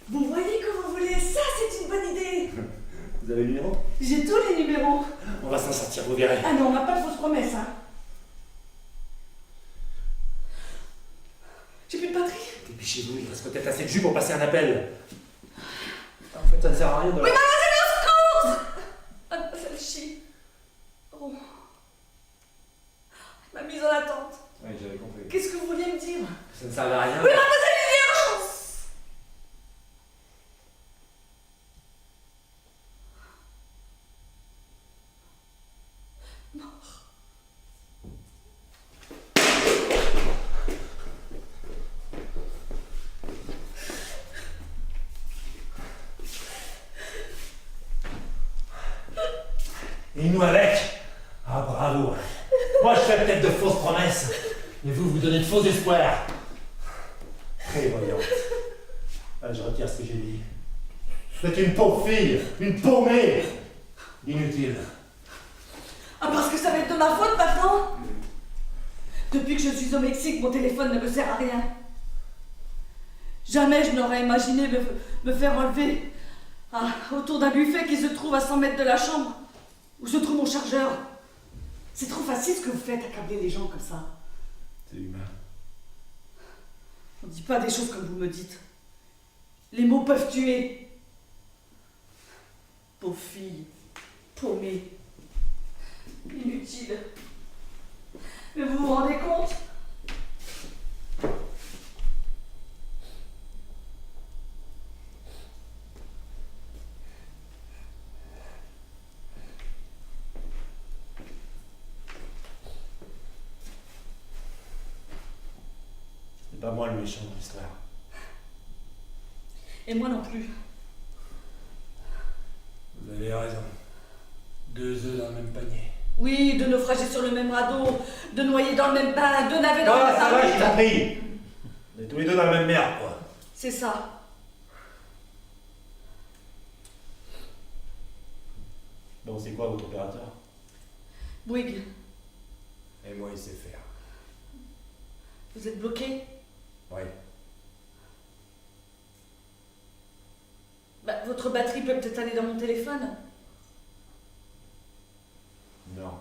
Vous voyez que vous voulez, ça c'est une bonne idée. Vous avez le numéro? J'ai tous les numéros. On va s'en sortir, vous verrez. Ah non, on n'a pas de fausses promesses, hein. J'ai plus de batterie. Dépêchez-vous, il reste peut-être assez de jus pour passer un appel. En fait, ça ne sert à rien de... Oui, mademoiselle, au secours! Mademoiselle Chi. Oh. Elle m'a mise en attente. Oui, j'avais compris. Qu'est-ce que vous vouliez me dire? Ça ne servait à rien. Oui, mademoiselle, il y a urgence! Et nous avec? Ah bravo. Moi je fais peut-être de fausses promesses, mais vous donnez de faux espoirs. Prévoyante. Ah, je retire ce que j'ai dit. Vous êtes une pauvre fille, une paumée. Inutile. Ah, parce que ça va être de ma faute maintenant? Depuis que je suis au Mexique, mon téléphone ne me sert à rien. Jamais je n'aurais imaginé me faire enlever autour d'un buffet qui se trouve à 100 mètres de la chambre, où se trouve mon chargeur. C'est trop facile ce que vous faites, accabler les gens comme ça. C'est humain. On ne dit pas des choses comme vous me dites. Les mots peuvent tuer. Pauvre fille, paumée, inutile. Mais vous vous rendez compte? C'est pas moi le méchant de l'histoire. Et moi non plus. Vous avez raison. 2 œufs dans le même panier. Oui, de naufrager sur le même radeau, de noyer dans le même bain, de naver dans Ah, le ça va, j'ai même compris. On est tous les deux dans la même merde, quoi. C'est ça. Bon, c'est quoi votre opérateur? Bouygues, Et moi, il sait faire. vous êtes bloqué? Oui. Bah, votre batterie peut peut-être aller dans mon téléphone. Non.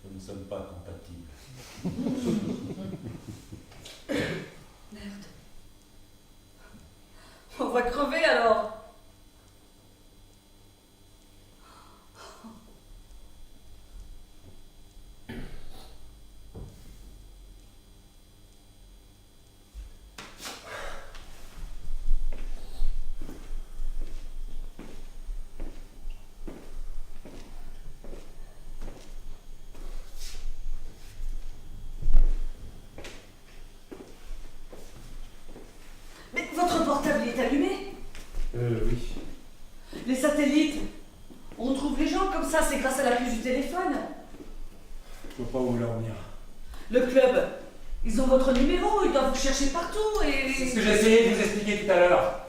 Nous ne sommes pas compatibles. Merde. On va crever alors. Mais votre portable il est allumé? Oui. Les satellites? On trouve les gens comme ça, c'est grâce à la puce du téléphone. Je vois pas où vous voulez en venir. Le club. Ils ont votre numéro, ils doivent vous chercher partout et... C'est ce que j'essayais de vous expliquer tout à l'heure.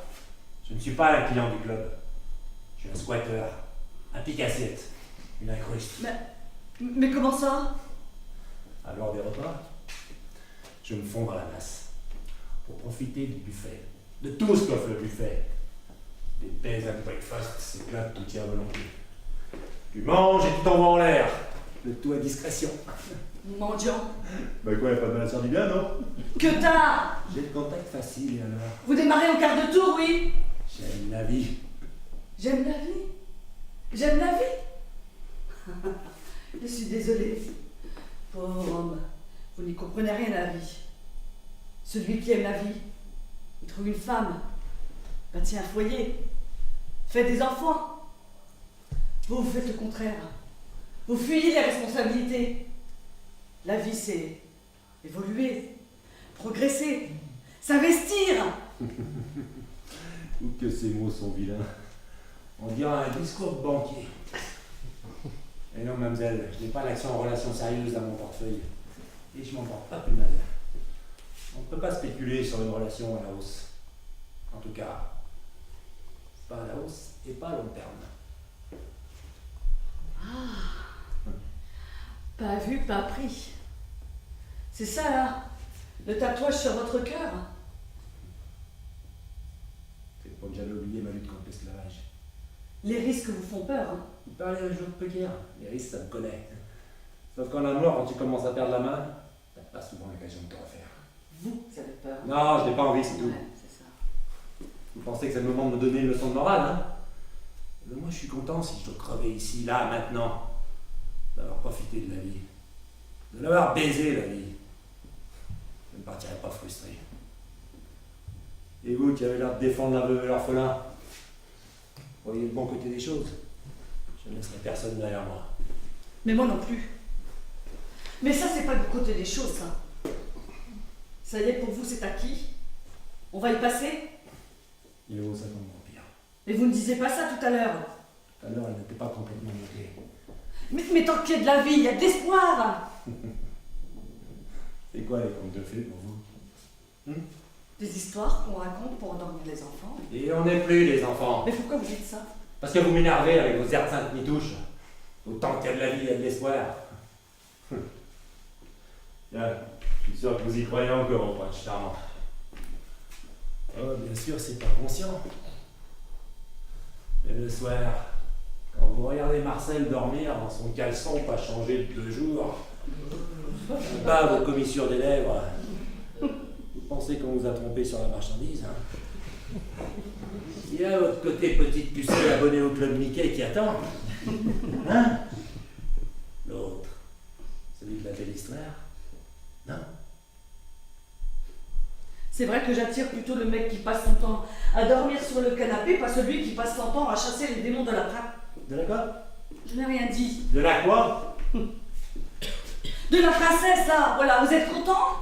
Je ne suis pas un client du club. Je suis un squatter, un pique-assiette, une incruste. Mais comment ça? À l'heure des repas, je me fonds dans la masse pour profiter du buffet, de tout ce qu'offre le buffet. Des beds and breakfast, c'est plein de tout à volonté. Tu manges et tu t'envoies en l'air, le tout à discrétion. Mendiant. Bah quoi, y'a pas de malheur du bien, non? Que t'as? J'ai le contact facile et alors, Vous démarrez au quart de tour, oui? j'aime la vie. J'aime la vie. J'aime la vie. Je suis désolée. Pauvre homme, vous n'y comprenez rien à la vie. Celui qui aime la vie, il trouve une femme, bâtit un foyer, fait des enfants. Vous, vous faites le contraire. Vous fuyez les responsabilités. La vie, c'est évoluer, progresser, s'investir. Ou que ces mots sont vilains. On dirait un discours de banquier. Et non, mademoiselle, je n'ai pas l'accent en relation sérieuse dans mon portefeuille. Et je m'en porte pas plus mal. On ne peut pas spéculer sur une relation à la hausse. En tout cas, pas à la hausse et pas à long terme. Pas vu, pas pris. C'est ça, là, le tatouage sur votre cœur. C'est pas que j'avais oublié ma lutte contre l'esclavage. Les risques vous font peur. Hein. Vous parlez un jour de poker, les risques ça me connaît. Sauf qu'en amour, quand tu commences à perdre la main, t'as pas souvent l'occasion de te refaire. Vous avez peur. Non, je n'ai pas envie, c'est tout. Ouais, c'est ça. Vous pensez que c'est le moment de me donner une leçon de morale, hein? Mais moi je suis content si je dois crever ici, là, maintenant, d'avoir profité de la vie, de l'avoir baisé la vie. Je ne partirai pas frustré. Et vous qui avez l'air de défendre la veuve et l'orphelin, voyez le bon côté des choses. Je ne laisserai personne derrière moi. Mais moi non plus. Mais ça, c'est pas le côté des choses, ça. Ça y est, pour vous, c'est acquis. On va y passer. Il est au 50 empire. Mais vous ne disiez pas ça tout à l'heure. Tout à l'heure, elle n'était pas complètement montée. Mais tant qu'il y a de la vie, il y a de l'espoir. C'est quoi les contes de fées pour vous? Des histoires qu'on raconte pour endormir les enfants. Et on n'est plus les enfants. Mais pourquoi vous dites ça? Parce que vous m'énervez avec vos airs de sainte mitouche. Autant qu'il y a de la vie, il y a de l'espoir. Tiens, je suis sûr que vous y croyez encore, mon prince charmant. Oh, bien sûr, c'est pas conscient. Mais le soir, quand vous regardez Marcel dormir dans son caleçon pas changé de 2 jours, pas vos commissures des lèvres, vous pensez qu'on vous a trompé sur la marchandise, hein? Il y a votre côté petite pucelle abonnée au club Mickey qui attend. Hein? L'autre, celui de la belle histoire. Non? C'est vrai que j'attire plutôt le mec qui passe son temps à dormir sur le canapé, pas celui qui passe son temps à chasser les démons de la trappe. De la quoi? Je n'ai rien dit. De la quoi? De la princesse, là. Voilà, vous êtes content?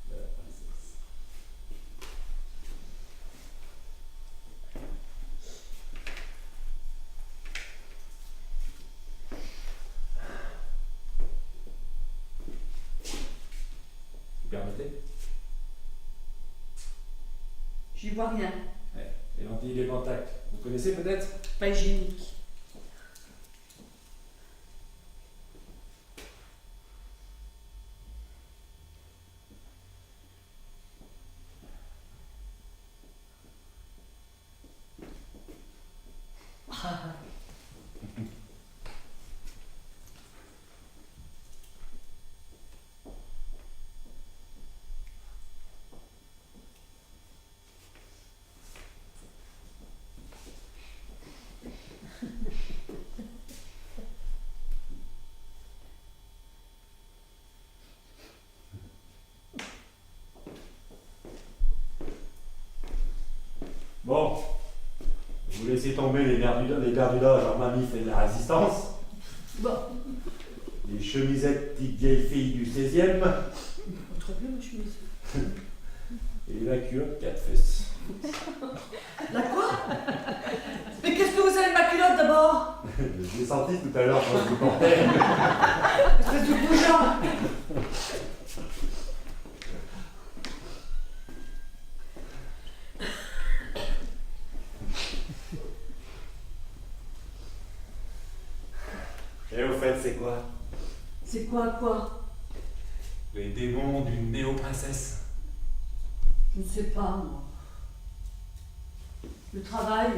De la princesse. Vous permettez? J'y vois rien. Ouais. Les lentilles de contact. Vous connaissez peut-être? Pas hygiénique. Bon, vous laissez tomber les verres du Dodge en mamie fait de la résistance. Bon, Les chemisettes petites vieilles filles du 16e. votre bleu, je suis ici. Et la culotte 4 fesses. La quoi? Mais qu'est-ce que vous avez de ma culotte d'abord? Je l'ai senti tout à l'heure quand je vous portais. Espèce de bougeant. c'est quoi? C'est quoi? Les démons d'une néo-princesse. Je ne sais pas, moi. Le travail,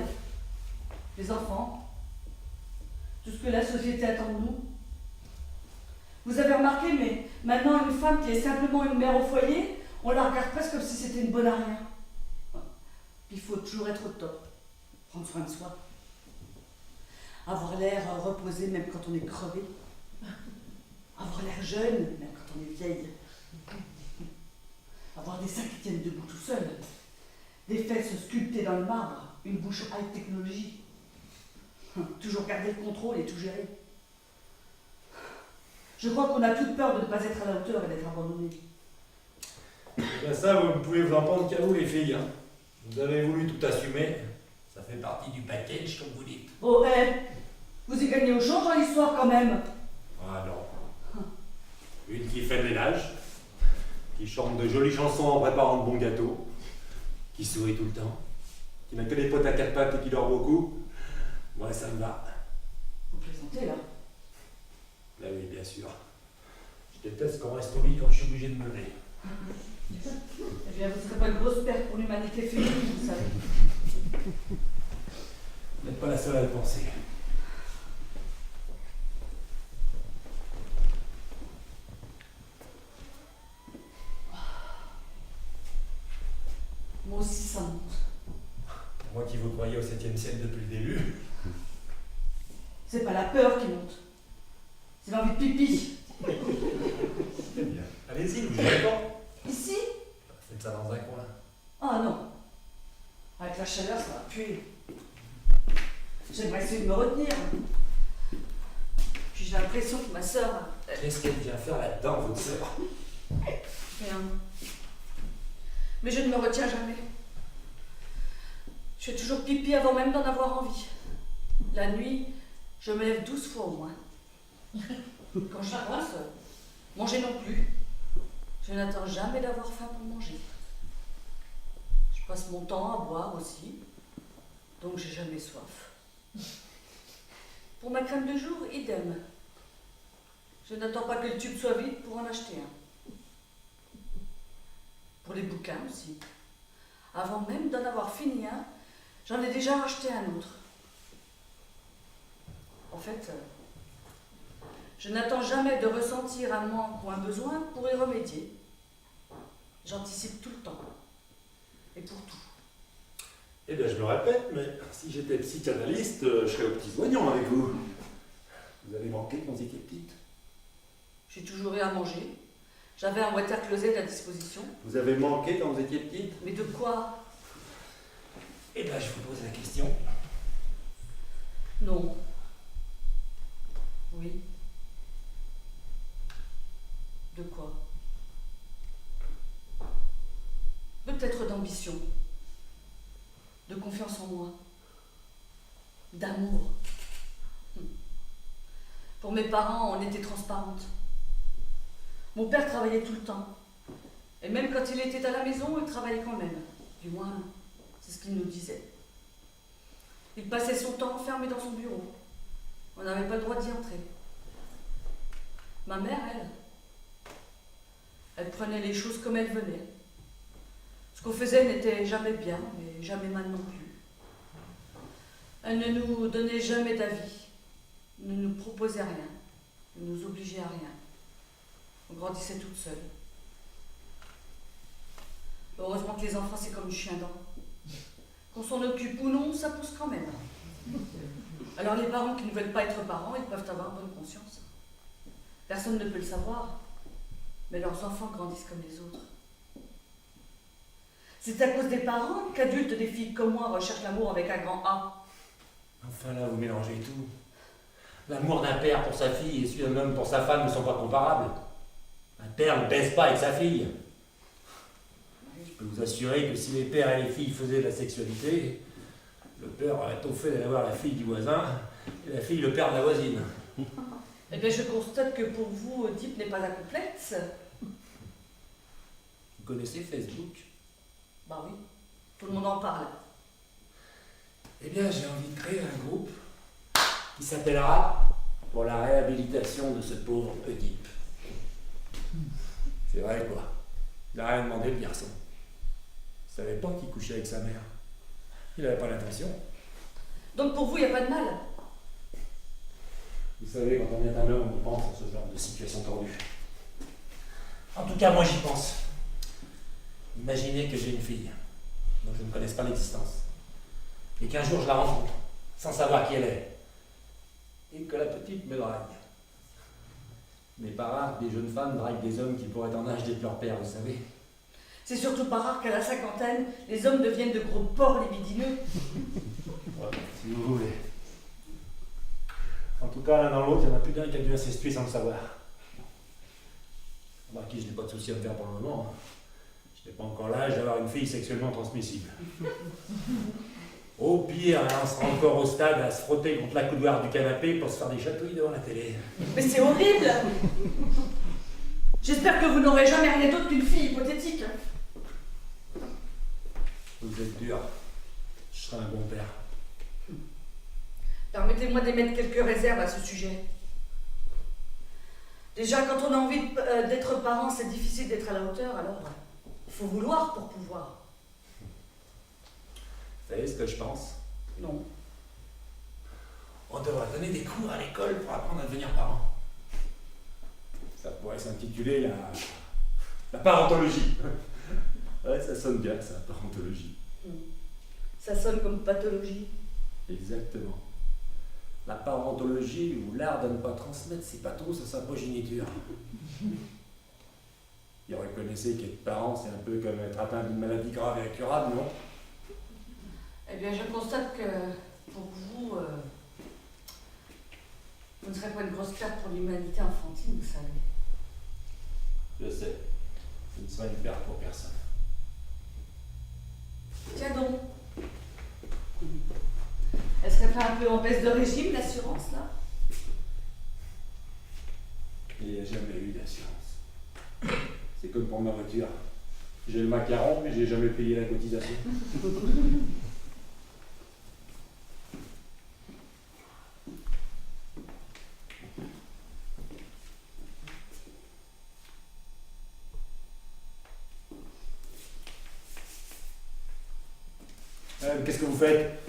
les enfants, tout ce que la société attend de nous. Vous avez remarqué, mais maintenant, une femme qui est simplement une mère au foyer, on la regarde presque comme si c'était une bonne à rien. Puis il faut toujours être au top, prendre soin de soi. Avoir l'air reposé même quand on est crevé. Avoir l'air jeune même quand on est vieille. Avoir des seins qui tiennent debout tout seuls. Des fesses sculptées dans le marbre. Une bouche high technologie. Toujours garder le contrôle et tout gérer. Je crois qu'on a toute peur de ne pas être à la hauteur et d'être abandonné. Ben ça, vous ne pouvez vous en prendre qu'à vous, les filles. Hein. Vous avez voulu tout assumer. Ça fait partie du package, comme vous dites. Oh, vous y gagnez au change dans l'histoire quand même. Ah non. Une qui fait le ménage, qui chante de jolies chansons en préparant de bons gâteaux, qui sourit tout le temps, qui n'a que des potes à quatre pattes et qui dort beaucoup. Moi, ça me va. Vous plaisantez là. Ben oui, bien sûr. Je déteste qu'on reste au lit quand je suis obligé de me lever. Eh bien, vous ne serez pas une grosse perte pour l'humanité féminine, vous savez. Vous n'êtes pas la seule à le penser. Moi aussi, ça monte. Moi qui vous croyais au 7e siècle depuis le début. C'est pas la peur qui monte. C'est l'envie de pipi. C'est bien. Allez-y, vous gênez pas. Ici? Faites ça dans un coin. Ah non. Avec la chaleur, ça va puer. J'aimerais essayer de me retenir. Puis j'ai l'impression que ma sœur... Qu'est-ce qu'elle vient faire là-dedans, votre sœur? Rien. Mais je ne me retiens jamais. Je fais toujours pipi avant même d'en avoir envie. La nuit, je me lève 12 fois au moins. Quand j'y pense, manger non plus. Je n'attends jamais d'avoir faim pour manger. Je passe mon temps à boire aussi, donc j'ai jamais soif. Pour ma crème de jour, idem. Je n'attends pas que le tube soit vide pour en acheter un. Pour les bouquins aussi. Avant même d'en avoir fini un, j'en ai déjà racheté un autre. En fait, je n'attends jamais de ressentir un manque ou un besoin pour y remédier. J'anticipe tout le temps. Et pour tout. Eh bien, je me répète, mais si j'étais psychanalyste, je serais aux petits oignons avec vous. Vous avez manqué quand vous étiez petite? J'ai toujours eu à manger. J'avais un water closet à disposition. Vous avez manqué quand vous étiez petite? Mais de quoi? Eh bien, je vous pose la question. Non. Oui. De quoi? Peut-être d'ambition, de confiance en moi, d'amour. Pour mes parents, on était transparentes. Mon père travaillait tout le temps. Et même quand il était à la maison, il travaillait quand même. Du moins, c'est ce qu'il nous disait. Il passait son temps enfermé dans son bureau. On n'avait pas le droit d'y entrer. Ma mère, elle prenait les choses comme elles venaient. Ce qu'on faisait n'était jamais bien, mais jamais mal non plus. Elle ne nous donnait jamais d'avis, ne nous proposait rien, ne nous obligeait à rien. On grandissait toutes seules. Heureusement que les enfants, c'est comme du chien-dent. Qu'on s'en occupe ou non, ça pousse quand même. Alors les parents qui ne veulent pas être parents, ils peuvent avoir bonne conscience. Personne ne peut le savoir, mais leurs enfants grandissent comme les autres. C'est à cause des parents qu'adultes, des filles comme moi, recherchent l'amour avec un grand A. Enfin là, vous mélangez tout. L'amour d'un père pour sa fille et celui d'un homme pour sa femme ne sont pas comparables. Un père ne baise pas avec sa fille. Je peux vous assurer que si les pères et les filles faisaient de la sexualité, le père aurait au fait d'aller voir la fille du voisin et la fille le père de la voisine. Eh bien, je constate que pour vous, Oedipe n'est pas un complexe. Vous connaissez Facebook? Bah oui, tout le monde en parle. Eh bien, j'ai envie de créer un groupe qui s'appellera pour la réhabilitation de ce pauvre Oedipe. C'est vrai quoi. Il n'a rien demandé le garçon. Il savait pas qu'il couchait avec sa mère. Il n'avait pas l'intention. Donc pour vous, il n'y a pas de mal. Vous savez, quand on est un homme, on pense à ce genre de situation tordue. En tout cas, moi j'y pense. Imaginez que j'ai une fille dont je ne connaisse pas l'existence. Et qu'un jour je la rencontre, sans savoir qui elle est. Et que la petite me drague. Mais pas rare que des jeunes femmes draguent des hommes qui pourraient être en âge d'être leur père, vous savez. C'est surtout pas rare qu'à la cinquantaine, les hommes deviennent de gros porcs libidineux. Ouais, si vous voulez. En tout cas, l'un dans l'autre, il y en a plus d'un qui a dû incestuer sans le savoir. Remarquez, je n'ai pas de souci à me faire pour le moment. Je n'ai pas encore l'âge d'avoir une fille sexuellement transmissible. Au pire, elle en sera encore au stade à se frotter contre la coudoir du canapé pour se faire des chatouilles devant la télé. Mais c'est horrible. J'espère que vous n'aurez jamais rien d'autre qu'une fille hypothétique. Vous êtes dur. Je serai un bon père. Permettez-moi d'émettre quelques réserves à ce sujet. Déjà, quand on a envie d'être parent, c'est difficile d'être à la hauteur, alors il faut vouloir pour pouvoir. Vous savez ce que je pense? Non. On devrait donner des cours à l'école pour apprendre à devenir parent. Ça pourrait s'intituler la parentologie. Ouais, ça sonne bien, ça, parentologie. Ça sonne comme pathologie. Exactement. La parentologie ou l'art de ne pas transmettre ses pathos à sa progéniture. Et reconnaissez qu'être parent, c'est un peu comme être atteint d'une maladie grave et incurable, non? Eh bien, je constate que pour vous, vous ne serez pas une grosse perte pour l'humanité enfantine, vous savez. Je sais. Ce ne sera une perte pour personne. Tiens donc. Elle serait pas un peu en baisse de régime, l'assurance, là? Il n'y a jamais eu d'assurance. C'est comme pour ma voiture. J'ai le macaron, mais j'ai jamais payé la cotisation. Qu'est-ce que vous faites?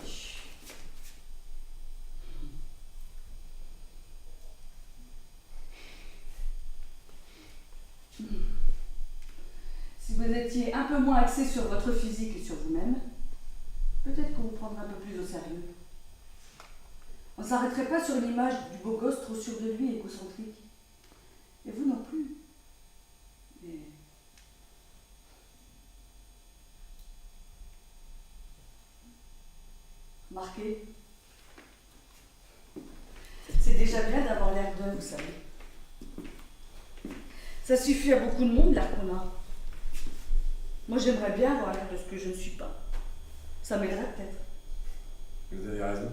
Si vous étiez un peu moins axé sur votre physique et sur vous-même, peut-être qu'on vous prendrait un peu plus au sérieux. On ne s'arrêterait pas sur l'image du beau gosse trop sûr de lui et égocentrique. Et vous non plus. Mais... Remarquez, c'est déjà bien d'avoir l'air d'un, vous savez. Ça suffit à beaucoup de monde, l'air qu'on a. Moi, j'aimerais bien avoir l'air de ce que je ne suis pas. Ça m'aiderait peut-être. Vous avez raison.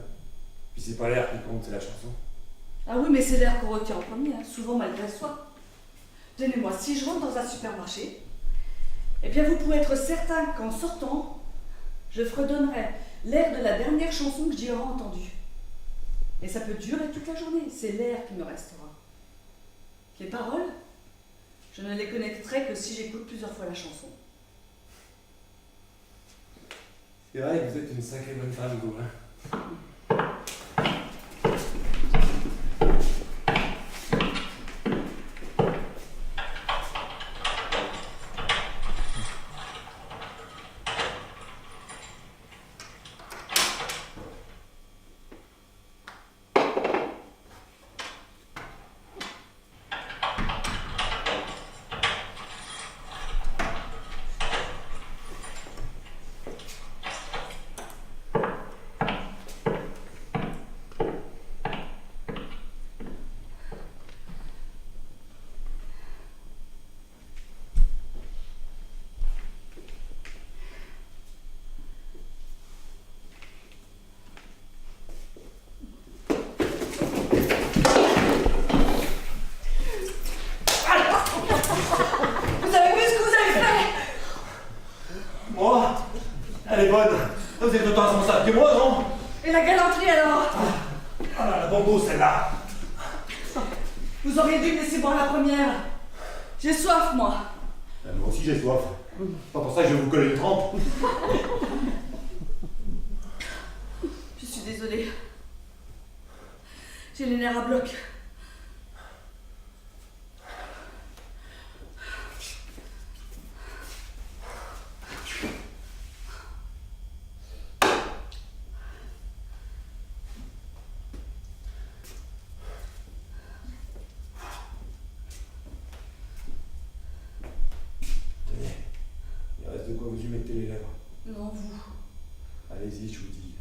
Puis c'est pas l'air qui compte, c'est la chanson. Ah oui, mais c'est l'air qu'on retient en premier, hein, souvent malgré soi. Tenez-moi, si je rentre dans un supermarché, eh bien vous pouvez être certain qu'en sortant, je fredonnerai l'air de la dernière chanson que j'y aurai entendue. Et ça peut durer toute la journée, c'est l'air qui me restera. Les paroles, je ne les connaîtrai que si j'écoute plusieurs fois la chanson. C'est vrai que vous êtes une sacrée bonne femme, vous, hein. Elle est bonne. Vous êtes autant responsable que moi, non? Et la galanterie alors? Ah là, la bandeau, celle-là. Vous auriez dû me laisser boire la première. J'ai soif, moi. Moi aussi j'ai soif. Pas pour ça que je vais vous coller une trempe. Je suis désolée. J'ai les nerfs à bloc. Tenez, il reste de quoi vous humecter les lèvres. Non, vous. Allez-y, je vous dis.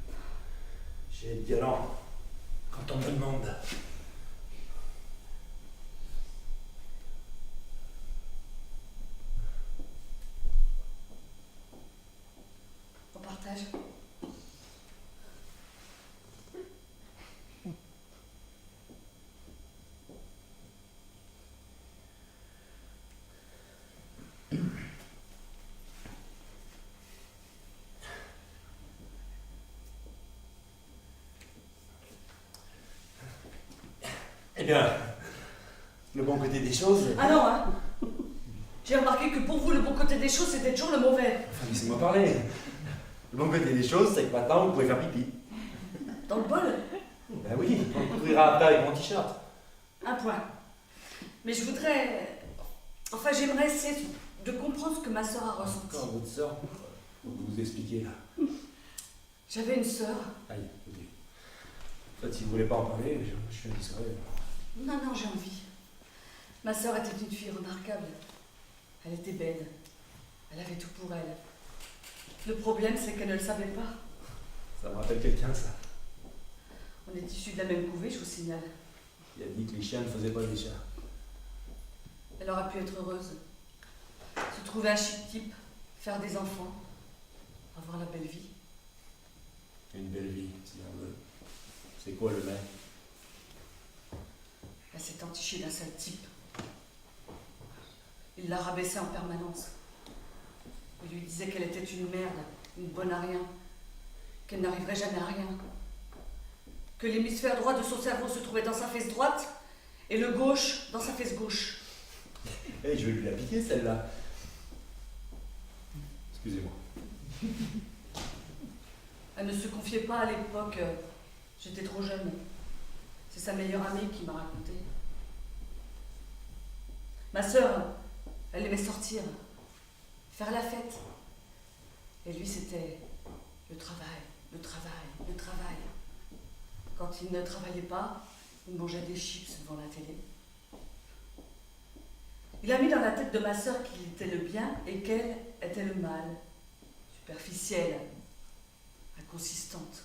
J'ai être galant quand on me demande. On partage. Eh bien, le bon côté des choses. Ah non, hein. J'ai remarqué que pour vous, le bon côté des choses, c'était toujours le mauvais. Enfin, laissez-moi parler. Le bon côté des choses, c'est que maintenant vous pouvez faire pipi. Dans le bol, Ben oui, on le couvrira après avec mon t-shirt. un point. Mais je voudrais... Enfin, j'aimerais essayer de comprendre ce que ma sœur a ressenti. Encore votre sœur. Faut vous expliquer là. J'avais une sœur. Aïe, ok. En fait, si vous voulez pas en parler, je suis indiscret. Non, non, j'ai envie. Ma sœur était une fille remarquable. Elle était belle. Elle avait tout pour elle. Le problème, c'est qu'elle ne le savait pas. Ça me rappelle quelqu'un, ça. On est issus de la même couvée, je vous signale. Il a dit que les chiens ne faisaient pas des chats. Elle aurait pu être heureuse. Se trouver un chic type, faire des enfants, avoir la belle vie. Une belle vie, si on veut. C'est quoi le mec? Elle s'est entichée d'un sale type. Il la rabaissait en permanence. Il lui disait qu'elle était une merde, une bonne à rien, qu'elle n'arriverait jamais à rien. Que l'hémisphère droit de son cerveau se trouvait dans sa fesse droite et le gauche dans sa fesse gauche. Eh, je vais lui la piquer celle-là. Excusez-moi. Elle ne se confiait pas à l'époque. J'étais trop jeune. C'est sa meilleure amie qui m'a raconté. Ma sœur, elle aimait sortir, faire la fête. Et lui, c'était le travail, le travail, le travail. Quand il ne travaillait pas, il mangeait des chips devant la télé. Il a mis dans la tête de ma sœur qu'il était le bien et qu'elle était le mal. Superficielle, inconsistante.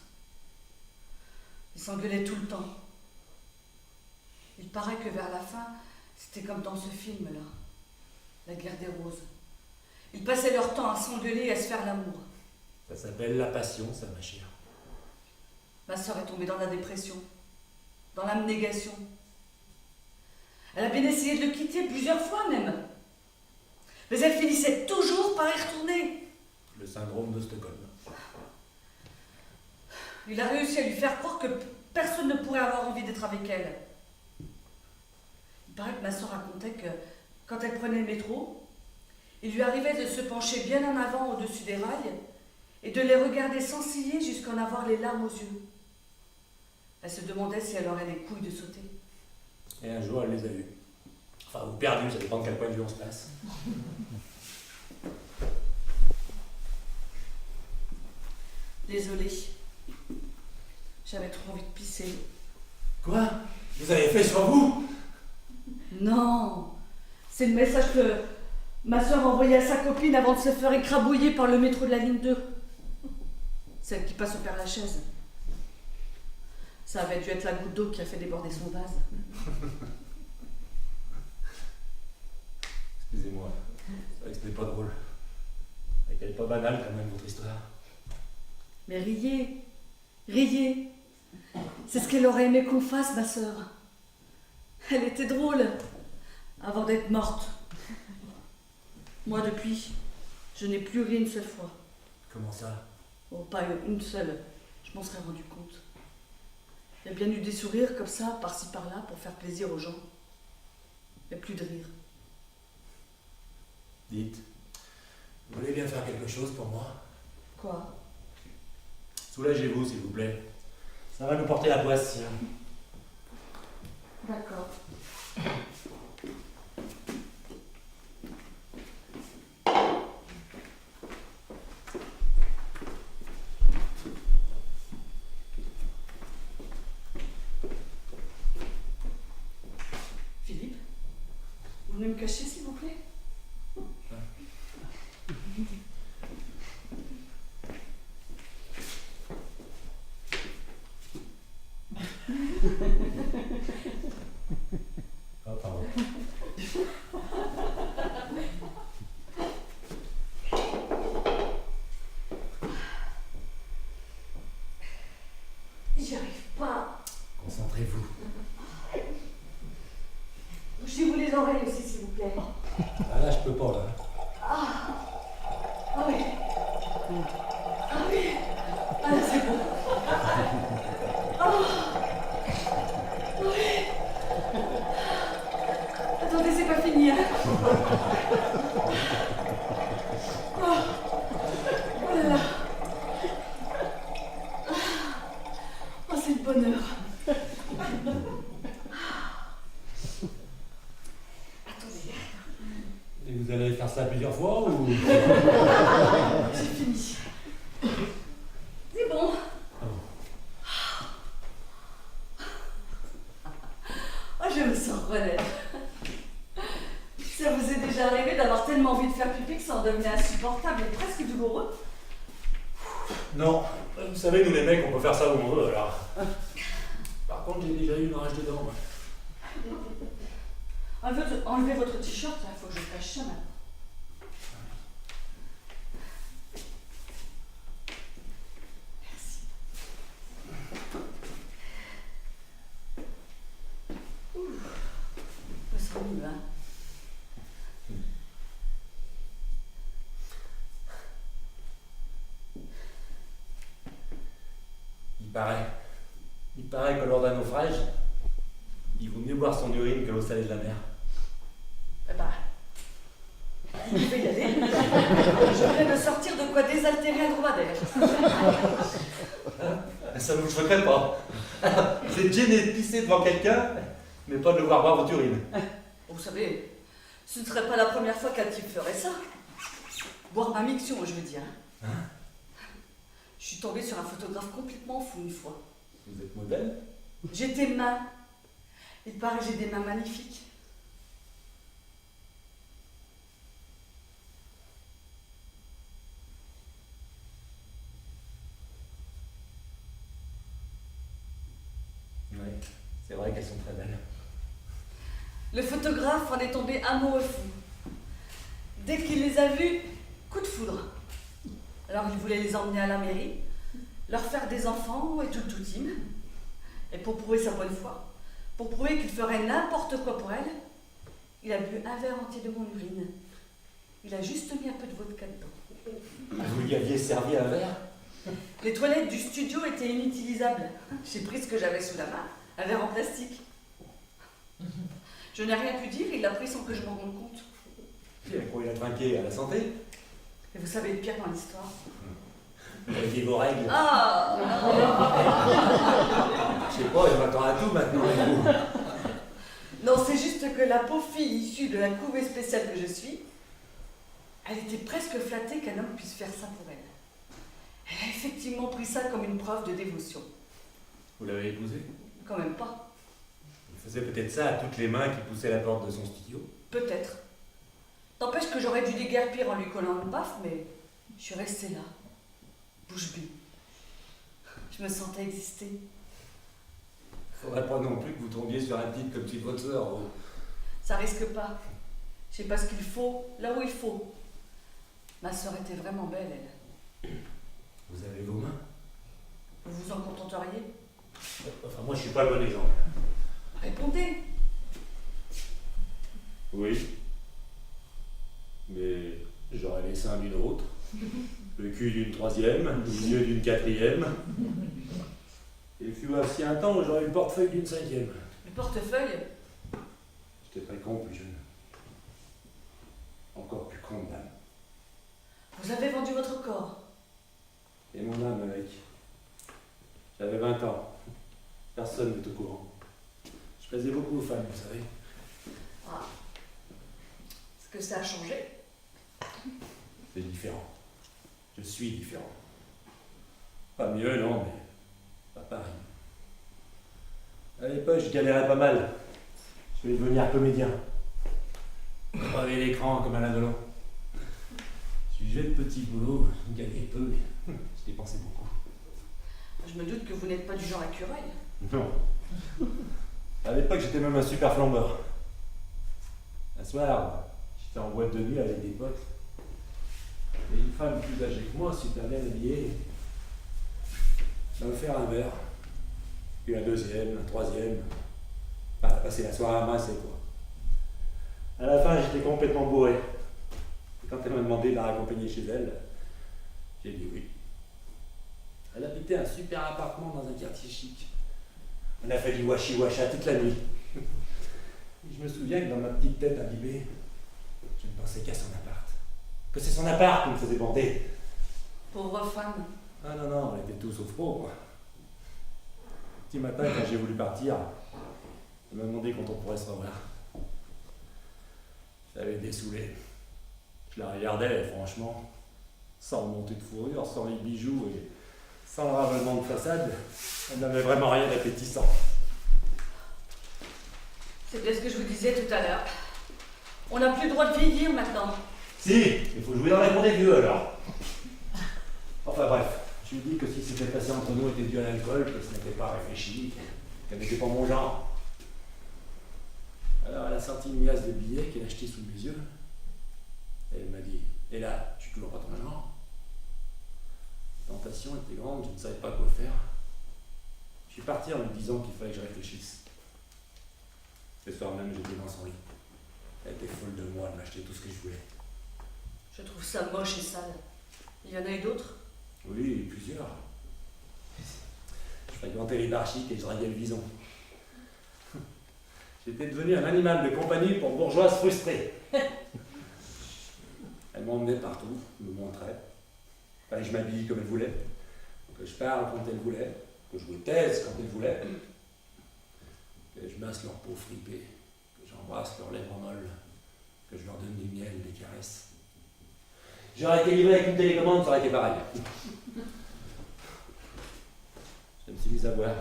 Il s'engueulait tout le temps. Il paraît que vers la fin, c'était comme dans ce film-là, La guerre des roses. Ils passaient leur temps à s'engueuler et à se faire l'amour. Ça s'appelle la passion, ça, ma chère. Ma sœur est tombée dans la dépression, dans l'abnégation. Elle a bien essayé de le quitter plusieurs fois même. Mais elle finissait toujours par y retourner. Le syndrome de Stockholm. Il a réussi à lui faire croire que personne ne pourrait avoir envie d'être avec elle. Il paraît que ma sœur racontait que quand elle prenait le métro, il lui arrivait de se pencher bien en avant au-dessus des rails et de les regarder sans ciller jusqu'à en avoir les larmes aux yeux. Elle se demandait si elle aurait les couilles de sauter. Et un jour, elle les a vus. Enfin, ou perdus, ça dépend de quel point de vue on se place. Désolée. J'avais trop envie de pisser. Quoi? Vous avez fait sur vous? Non, c'est le message que ma sœur a envoyé à sa copine avant de se faire écrabouiller par le métro de la ligne 2. Celle qui passe au Père-Lachaise. Ça avait dû être la goutte d'eau qui a fait déborder son vase. Excusez-moi, c'est vrai que c'était pas drôle. Elle est pas banale quand même, votre histoire. Mais riez, riez. C'est ce qu'elle aurait aimé qu'on fasse, ma sœur. Elle était drôle, avant d'être morte. Moi, depuis, je n'ai plus ri une seule fois. Comment ça? Oh, pas une seule. Je m'en serais rendu compte. Il y a bien eu des sourires comme ça, par-ci par-là, pour faire plaisir aux gens. Il n'y a plus de rire. Dites, vous voulez bien faire quelque chose pour moi? Quoi? Soulagez-vous, s'il vous plaît. Ça va nous porter la poisse. D'accord. Philippe, vous venez me cacher, s'il vous plaît? Oh, pardon. J'y arrive pas. Concentrez-vous. Bougez-vous les oreilles aussi, s'il vous plaît. Ah là, je peux pas, là. Ah oui. Ah oui. Ah là, c'est bon. Ah oui. Attendez, c'est pas fini, hein. Oh là là. Oh, c'est le bonheur. Attendez. Et vous allez faire ça plusieurs fois ou... J'ai fini. C'est bon. Oh, je me sens relève. Ça vous est déjà arrivé d'avoir tellement envie de faire pipi que ça en devenait insupportable et presque douloureux? Non. Vous savez, nous les mecs, on peut faire ça où on veut, alors. Par contre, j'ai déjà eu une rage dedans, moi. Enlevez votre t-shirt, il faut que je cache ça maintenant. Merci. Ouh. Je me sens mieux, hein. Il paraît que lors d'un naufrage, il vaut mieux boire son urine que l'eau salée de la mer. Eh ben, vous pouvez y aller. Je viens de sortir de quoi désaltérer un dromadaire. Ça ne vous choquerait pas. C'est gêné de pisser devant quelqu'un, mais pas de le voir boire votre urine. Vous savez, ce ne serait pas la première fois qu'un type ferait ça. Boire ma miction, je veux dire. Je suis tombée sur un photographe complètement fou une fois. Vous êtes modèle? J'étais main. Il paraît que j'ai des mains magnifiques. Oui, c'est vrai qu'elles sont très belles. Le photographe en est tombé amoureux fou. Dès qu'il les a vues, coup de foudre. Alors il voulait les emmener à la mairie, leur faire des enfants et tout le toutime. Et pour prouver sa bonne foi, pour prouver qu'il ferait n'importe quoi pour elle, il a bu un verre entier de mon urine. Il a juste mis un peu de vodka dedans. Vous lui aviez servi un verre? Les toilettes du studio étaient inutilisables. J'ai pris ce que j'avais sous la main, un verre en plastique. Je n'ai rien pu dire, il l'a pris sans que je m'en rende compte. Et à quoi il a trinqué? À la santé? Et vous savez le pire dans l'histoire? Vous aviez vos règles? Ah Je sais pas, je m'attends à tout maintenant avec vous. non, c'est juste que la pauvre fille issue de la couvée spéciale que je suis, elle était presque flattée qu'un homme puisse faire ça pour elle. Elle a effectivement pris ça comme une preuve de dévotion. Vous l'avez épousé? Quand même pas. Il faisait peut-être ça à toutes les mains qui poussaient la porte de son studio. Peut-être. N'empêche que j'aurais dû déguerpir en lui collant une baffe, mais je suis restée là, bouche bée. Je me sentais exister. Faudrait pas non plus que vous tombiez sur un type comme petit votre sœur. Vous. Ça risque pas. Je sais pas ce qu'il faut, là où il faut. Ma sœur était vraiment belle, elle. Vous avez vos mains? Vous vous en contenteriez? Enfin, moi, je suis pas le bon exemple. Répondez. Oui. Mais j'aurais les seins d'une autre, le cul d'une troisième, les yeux d'une quatrième. Et il fut aussi un temps où j'aurais eu le portefeuille d'une cinquième. Le portefeuille? Je J'étais très con plus jeune. Encore plus con, madame. Vous avez vendu votre corps. Et mon âme avec. J'avais 20 ans. Personne n'est au courant. Je plaisais beaucoup aux femmes, vous savez. Ah. Est-ce que ça a changé? C'est différent. Je suis différent. Pas mieux, non, mais pas pareil. À l'époque, je galérais pas mal. Je voulais devenir comédien. Crever l'écran comme Alain Delon. Je vivais de petits boulots, je gagnais peu, mais je dépensais beaucoup. Je me doute que vous n'êtes pas du genre écureuil. Non. À l'époque, j'étais même un super flambeur. Un soir, j'étais en boîte de nuit avec des potes. Et une femme plus âgée que moi, super bien habillée, m'a offert un verre. Puis un deuxième, un troisième. Enfin, elle a passé la soirée à masser, quoi. À la fin, j'étais complètement bourré. Et quand elle m'a demandé de la raccompagner chez elle, j'ai dit oui. Elle habitait un super appartement dans un quartier chic. On a fait du washi-washa toute la nuit. Et je me souviens que dans ma petite tête imbibée, je ne pensais qu'à son appart. Que c'est son appart qui me faisait bander. Pauvre femme. Ah non, non, on était tous sauf pauvres. Petit matin, quand j'ai voulu partir, elle m'a demandé quand on pourrait se revoir. J'avais dessoulé. Je la regardais, et franchement, sans remonter de fourrure, sans les bijoux et sans le ravalement de façade, elle n'avait vraiment rien d'appétissant. C'était ce que je vous disais tout à l'heure. On n'a plus le droit de vieillir maintenant. Si, il faut jouer dans la cour des vieux alors. Enfin bref, je lui dis que si ce qui s'était passé entre nous était dû à l'alcool, que ce n'était pas réfléchi, qu'elle n'était pas mon genre. Alors elle a sorti une liasse de billets qu'elle a acheté sous mes yeux. Et elle m'a dit, et là, je suis toujours pas ton genre. La tentation était grande, je ne savais pas quoi faire. Je suis parti en lui disant qu'il fallait que je réfléchisse. Ce soir même, j'étais dans son lit. Elle était folle de moi, de m'acheter tout ce que je voulais. Je trouve ça moche et sale. Il y en a eu d'autres? Oui, plusieurs. Je fréquentais les bars chics et je draguais le bison. J'étais devenu un animal de compagnie pour bourgeoises frustrées. Elle m'emmenait partout, me montrait. Fallait que je m'habille comme elle voulait, que je parle quand elle voulait, que je me taise quand elle voulait, que je masse leur peau fripée, que j'embrasse leurs lèvres molles, que je leur donne du miel, des caresses. J'aurais été livré avec une télécommande, ça aurait été pareil. Je me suis mis à boire.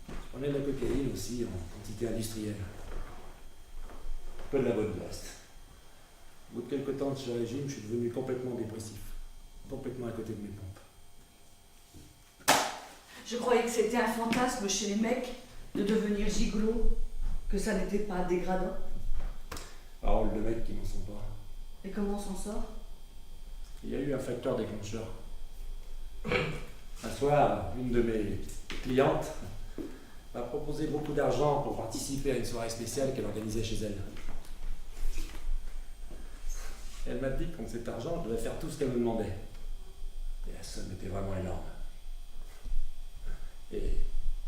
Je prenais de la cocaïne aussi en quantité industrielle. Peu de la bonne de reste. Au bout de quelques temps de ce régime, je suis devenu complètement dépressif. Complètement à côté de mes pompes. Je croyais que c'était un fantasme chez les mecs de devenir gigolo, que ça n'était pas dégradant. Paroles de mecs qui n'en sont pas. Et comment on s'en sort? Il y a eu un facteur déclencheur. Un soir, une de mes clientes m'a proposé beaucoup d'argent pour participer à une soirée spéciale qu'elle organisait chez elle. Elle m'a dit que contre cet argent, je devais faire tout ce qu'elle me demandait. Et la somme était vraiment énorme. Et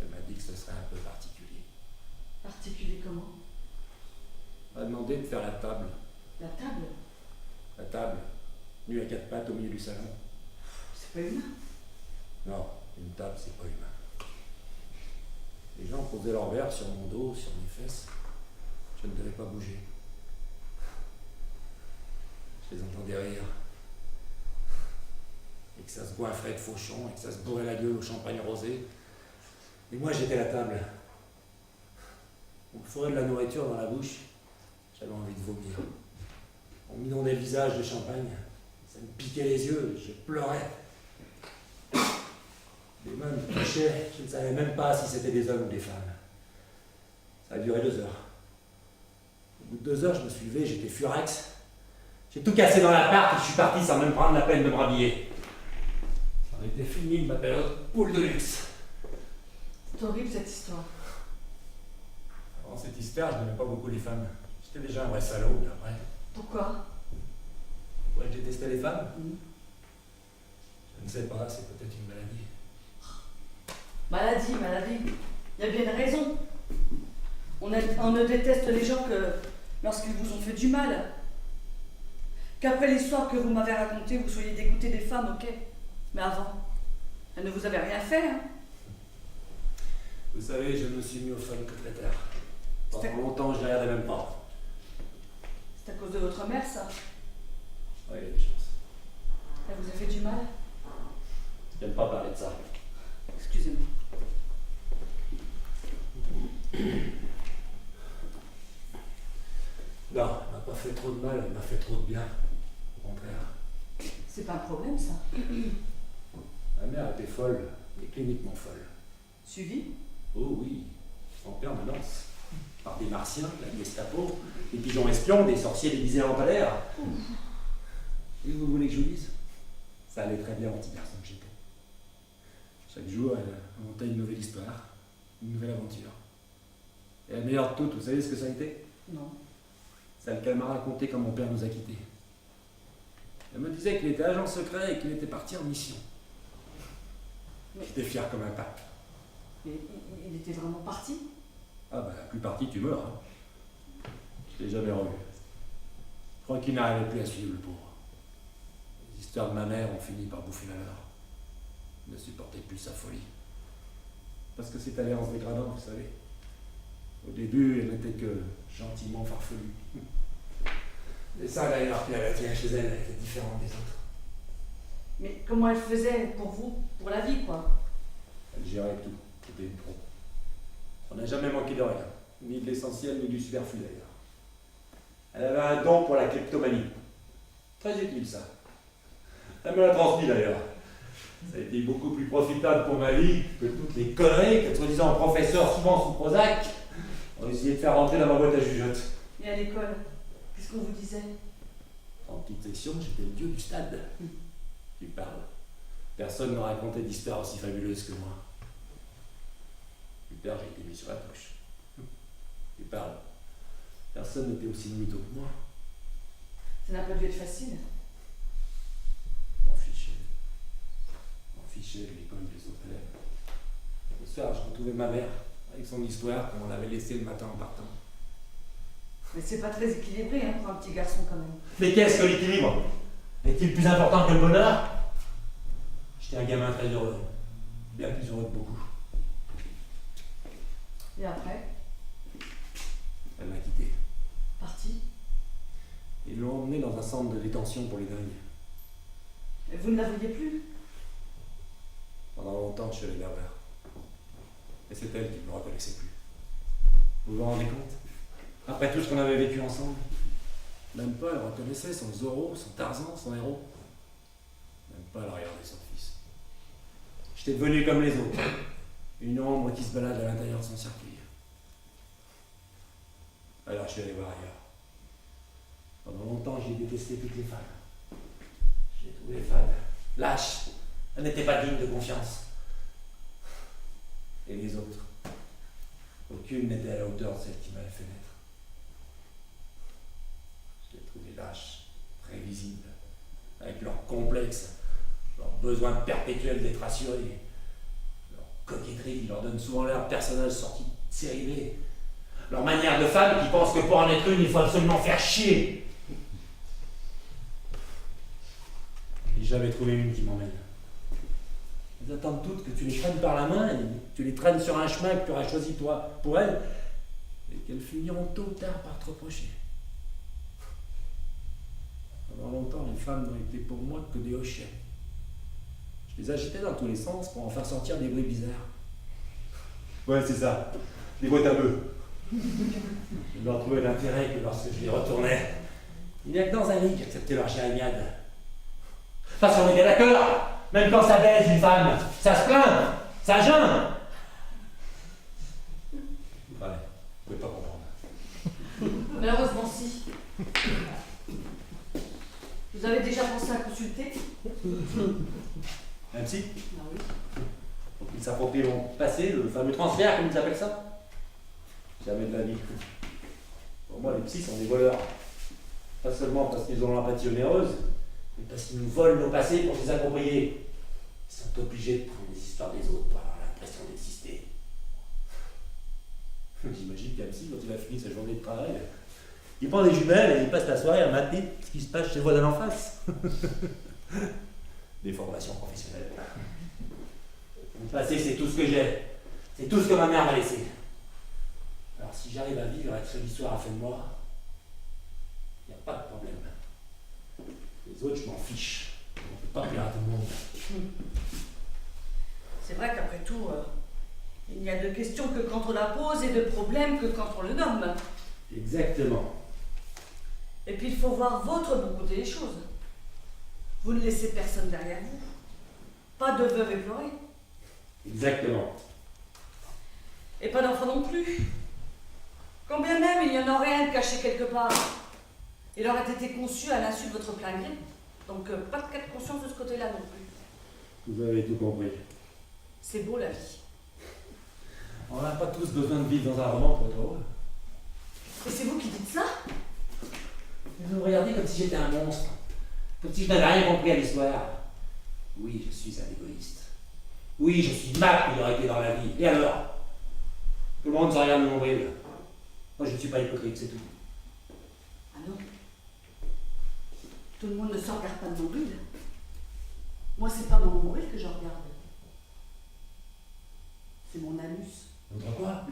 elle m'a dit que ce serait un peu particulier. Particulier comment? Elle m'a demandé de faire la table. La table? La table, nue à quatre pattes au milieu du salon. C'est pas humain. Non, une table, c'est pas humain. Les gens posaient leurs verres sur mon dos, sur mes fesses. Je ne devais pas bouger. Je les entendais rire. Et que ça se goinfrait de fauchons, et que ça se bourrait la gueule au champagne rosé. Et moi, j'étais à la table. On me fourrait de la nourriture dans la bouche. J'avais envie de vomir. On m'inondait le visage de champagne. Ça me piquait les yeux, je pleurais. Les mains me touchaient, je ne savais même pas si c'était des hommes ou des femmes. Ça a duré 2 heures. Au bout de 2 heures, je me suis levé, j'étais furax. J'ai tout cassé dans l'appart et je suis parti sans même prendre la peine de me rhabiller. J'en étais fini de ma période poule de luxe. C'est horrible cette histoire. Avant cette histoire, je n'aimais pas beaucoup les femmes. J'étais déjà un vrai salaud, mais après. Pourquoi? Ouais, je détestais les femmes. Je ne sais pas, c'est peut-être une maladie. Maladie. Il y a bien une raison. On ne déteste les gens que lorsqu'ils vous ont fait du mal. Qu'après l'histoire que vous m'avez racontée, vous soyez dégoûté des femmes, ok. Mais avant, elles ne vous avaient rien fait, hein. Vous savez, je me suis mis aux femmes côteletaires. Pendant longtemps, je les regardais même pas. C'est à cause de votre mère, ça. Oui, il y a des chances. Elle vous a fait du mal. J'aime pas parler de ça. Excusez-moi. Non, elle m'a pas fait trop de mal, elle m'a fait trop de bien. Au contraire. C'est pas un problème, ça. Ma mère était folle, mais cliniquement folle. Suivi? Oh oui, en permanence. Par des martiens, de la Gestapo, des pigeons espions, des sorciers déguisés en palaire. Et vous voulez que je vous dise? Ça allait très bien, mon petit garçon que j'étais. Chaque jour, elle montait une nouvelle histoire, une nouvelle aventure. Et la meilleure de toutes, vous savez ce que ça a été? Non. Celle qu'elle m'a raconté quand mon père nous a quittés. Elle me disait qu'il était agent secret et qu'il était parti en mission. J'étais fier comme un pape. Mais il était vraiment parti? Ah bah, plus parti, tu meurs. Hein. Je l'ai jamais revu. Je crois qu'il n'arrivait plus à suivre le pauvre. Les histoires de ma mère ont fini par bouffer la leur. Il ne supportait plus sa folie. Parce que c'est allé en se dégradant, vous savez. Au début, elle n'était que gentiment farfelue. Et ça, d'ailleurs, puis elle tient chez elle, elle était différente des autres. Mais comment elle faisait pour vous? Pour la vie, quoi? Elle gérait tout. C'était une pro. On n'a jamais manqué de rien. Ni de l'essentiel, ni du superflu, d'ailleurs. Elle avait un don pour la kleptomanie. Très utile, ça. Elle me l'a transmis, d'ailleurs. Ça a été beaucoup plus profitable pour ma vie que toutes les conneries que, soi-disant, professeurs souvent sous Prozac ont essayé de faire rentrer dans ma boîte à jugeote. Et à l'école, qu'est-ce qu'on vous disait? En petite section, j'étais le dieu du stade. Tu parles. Personne ne racontait d'histoire aussi fabuleuse que moi. Plus tard, j'ai été mis sur la touche. Tu parles. Personne n'était aussi mytho que moi. Ça n'a pas dû être facile. M'en fichais. M'en fichais de l'école des autres élèves. Le soir, je retrouvais ma mère avec son histoire qu'on l'avait laissée le matin en partant. Mais c'est pas très équilibré, hein, pour un petit garçon, quand même. Mais qu'est-ce que l'équilibre? Est-il plus important que le bonheur? J'étais un gamin très heureux. Bien plus heureux que beaucoup. Et après, Elle m'a quitté. parti. Ils l'ont emmenée dans un centre de détention pour les dingues. Et vous ne la vouliez plus? Pendant longtemps, je suis allé la voir. Et c'est elle qui ne me reconnaissait plus. Vous vous rendez compte? Après tout ce qu'on avait vécu ensemble, même pas elle reconnaissait son Zorro, son Tarzan, son héros. Même pas elle regardait son fils. J'étais devenu comme les autres. Une ombre qui se balade à l'intérieur de son cercueil. Alors je suis allé voir ailleurs. Pendant longtemps, j'ai détesté toutes les femmes. Je les trouvais fades, lâches. Elles n'étaient pas dignes de confiance. Et les autres? Aucune n'était à la hauteur de celle qui m'avait fait naître. Je les trouvais lâches, prévisibles, avec leurs complexes, leur besoin perpétuel d'être assurés, leur coquetterie qui leur donne souvent l'air de personnages sortis de série B, leur manière de femme qui pense que pour en être une, il faut absolument faire chier. J'ai jamais trouvé une qui m'emmène. Elles attendent toutes que tu les traînes par la main et tu les traînes sur un chemin que tu auras choisi toi pour elles et qu'elles finiront tôt ou tard par te reprocher. Pendant longtemps, les femmes n'ont été pour moi que des hochets. Je les agitais dans tous les sens pour en faire sortir des bruits bizarres. Ouais, c'est ça, des boîtes à bœufs. Je ne leur trouvais d'intérêt que lorsque je les retournais. Il n'y a que dans un lit qu'accepter leur jérémiade. Parce qu'on est bien d'accord. Même quand ça baise une femme, ça se plaint, ça gêne. Ouais, vous pouvez pas comprendre. Malheureusement, si. Vous avez déjà pensé à consulter? Un psy? Ah oui. Pour qu'ils s'approprient mon passé, le fameux transfert, comme ils appellent ça? Jamais de la vie. Pour moi, les psys sont des voleurs. Pas seulement parce qu'ils ont l'empathie onéreuse, mais parce qu'ils nous volent nos passés pour se les approprier. Ils sont obligés de prendre les histoires des autres pour avoir l'impression d'exister. J'imagine qu'un psy, quand il a fini sa journée de travail, il prend des jumelles et il passe la soirée à mater ce qui se passe chez le voisin en face. Des formations professionnelles. Mon passé, c'est tout ce que j'ai. C'est tout ce que ma mère m'a laissé. Alors si j'arrive à vivre avec cette histoire à fin de moi, il n'y a pas de problème. Les autres, je m'en fiche. On ne peut pas plaire à tout le monde. C'est vrai qu'après tout, il n'y a de questions que quand on la pose et de problèmes que quand on le nomme. Exactement. Et puis il faut voir votre bon côté des choses. Vous ne laissez personne derrière vous. Pas de veuve éplorée. Exactement. Et pas d'enfant non plus. Quand bien même il y en aurait un caché quelque part. Il aurait été conçu à l'insu de votre plein gré. Donc pas de cas de conscience de ce côté-là non plus. Vous avez tout compris. C'est beau la vie. On n'a pas tous besoin de vivre dans un roman pour être heureux. Et c'est vous qui dites ça? Vous me regardez comme si j'étais un monstre. Comme si je n'avais rien compris à l'histoire. Oui, je suis un égoïste. Oui, je suis ma priorité dans la vie. Et alors? Tout le monde se regarde de mon nombril. Moi, je ne suis pas hypocrite, c'est tout. Ah non. Tout le monde ne se regarde pas de nombril. Moi, c'est pas mon nombril que je regarde. C'est mon anus. Votre quoi?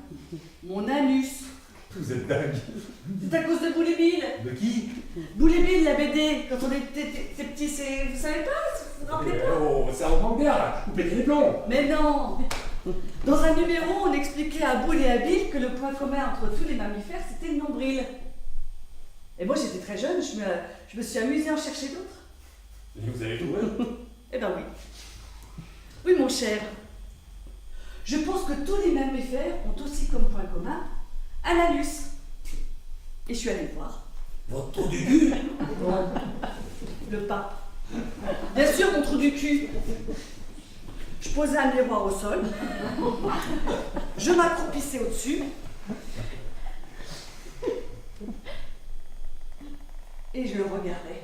Mon anus. Vous êtes dingue. C'est à cause de Boule et Bill. De qui? Boule et Bill, la BD. Quand on était petits, c'est... Vous savez pas? Vous vous rappelez pas? Oh, ça reprend bien là. Vous pétez les plombs. Mais non. Dans un numéro, on expliquait à Boule et à Bill que le point commun entre tous les mammifères, c'était le nombril. Et moi, j'étais très jeune, je me suis amusée à en chercher d'autres. Et vous avez trouvé? Eh ben oui. Oui, mon cher. Je pense que tous les mammifères ont aussi comme point commun un anus. Et je suis allée le voir. Votre trou du cul? Le pape. Bien sûr, mon trou du cul. Je posais un miroir au sol. Je m'accroupissais au-dessus. Et je le regardais.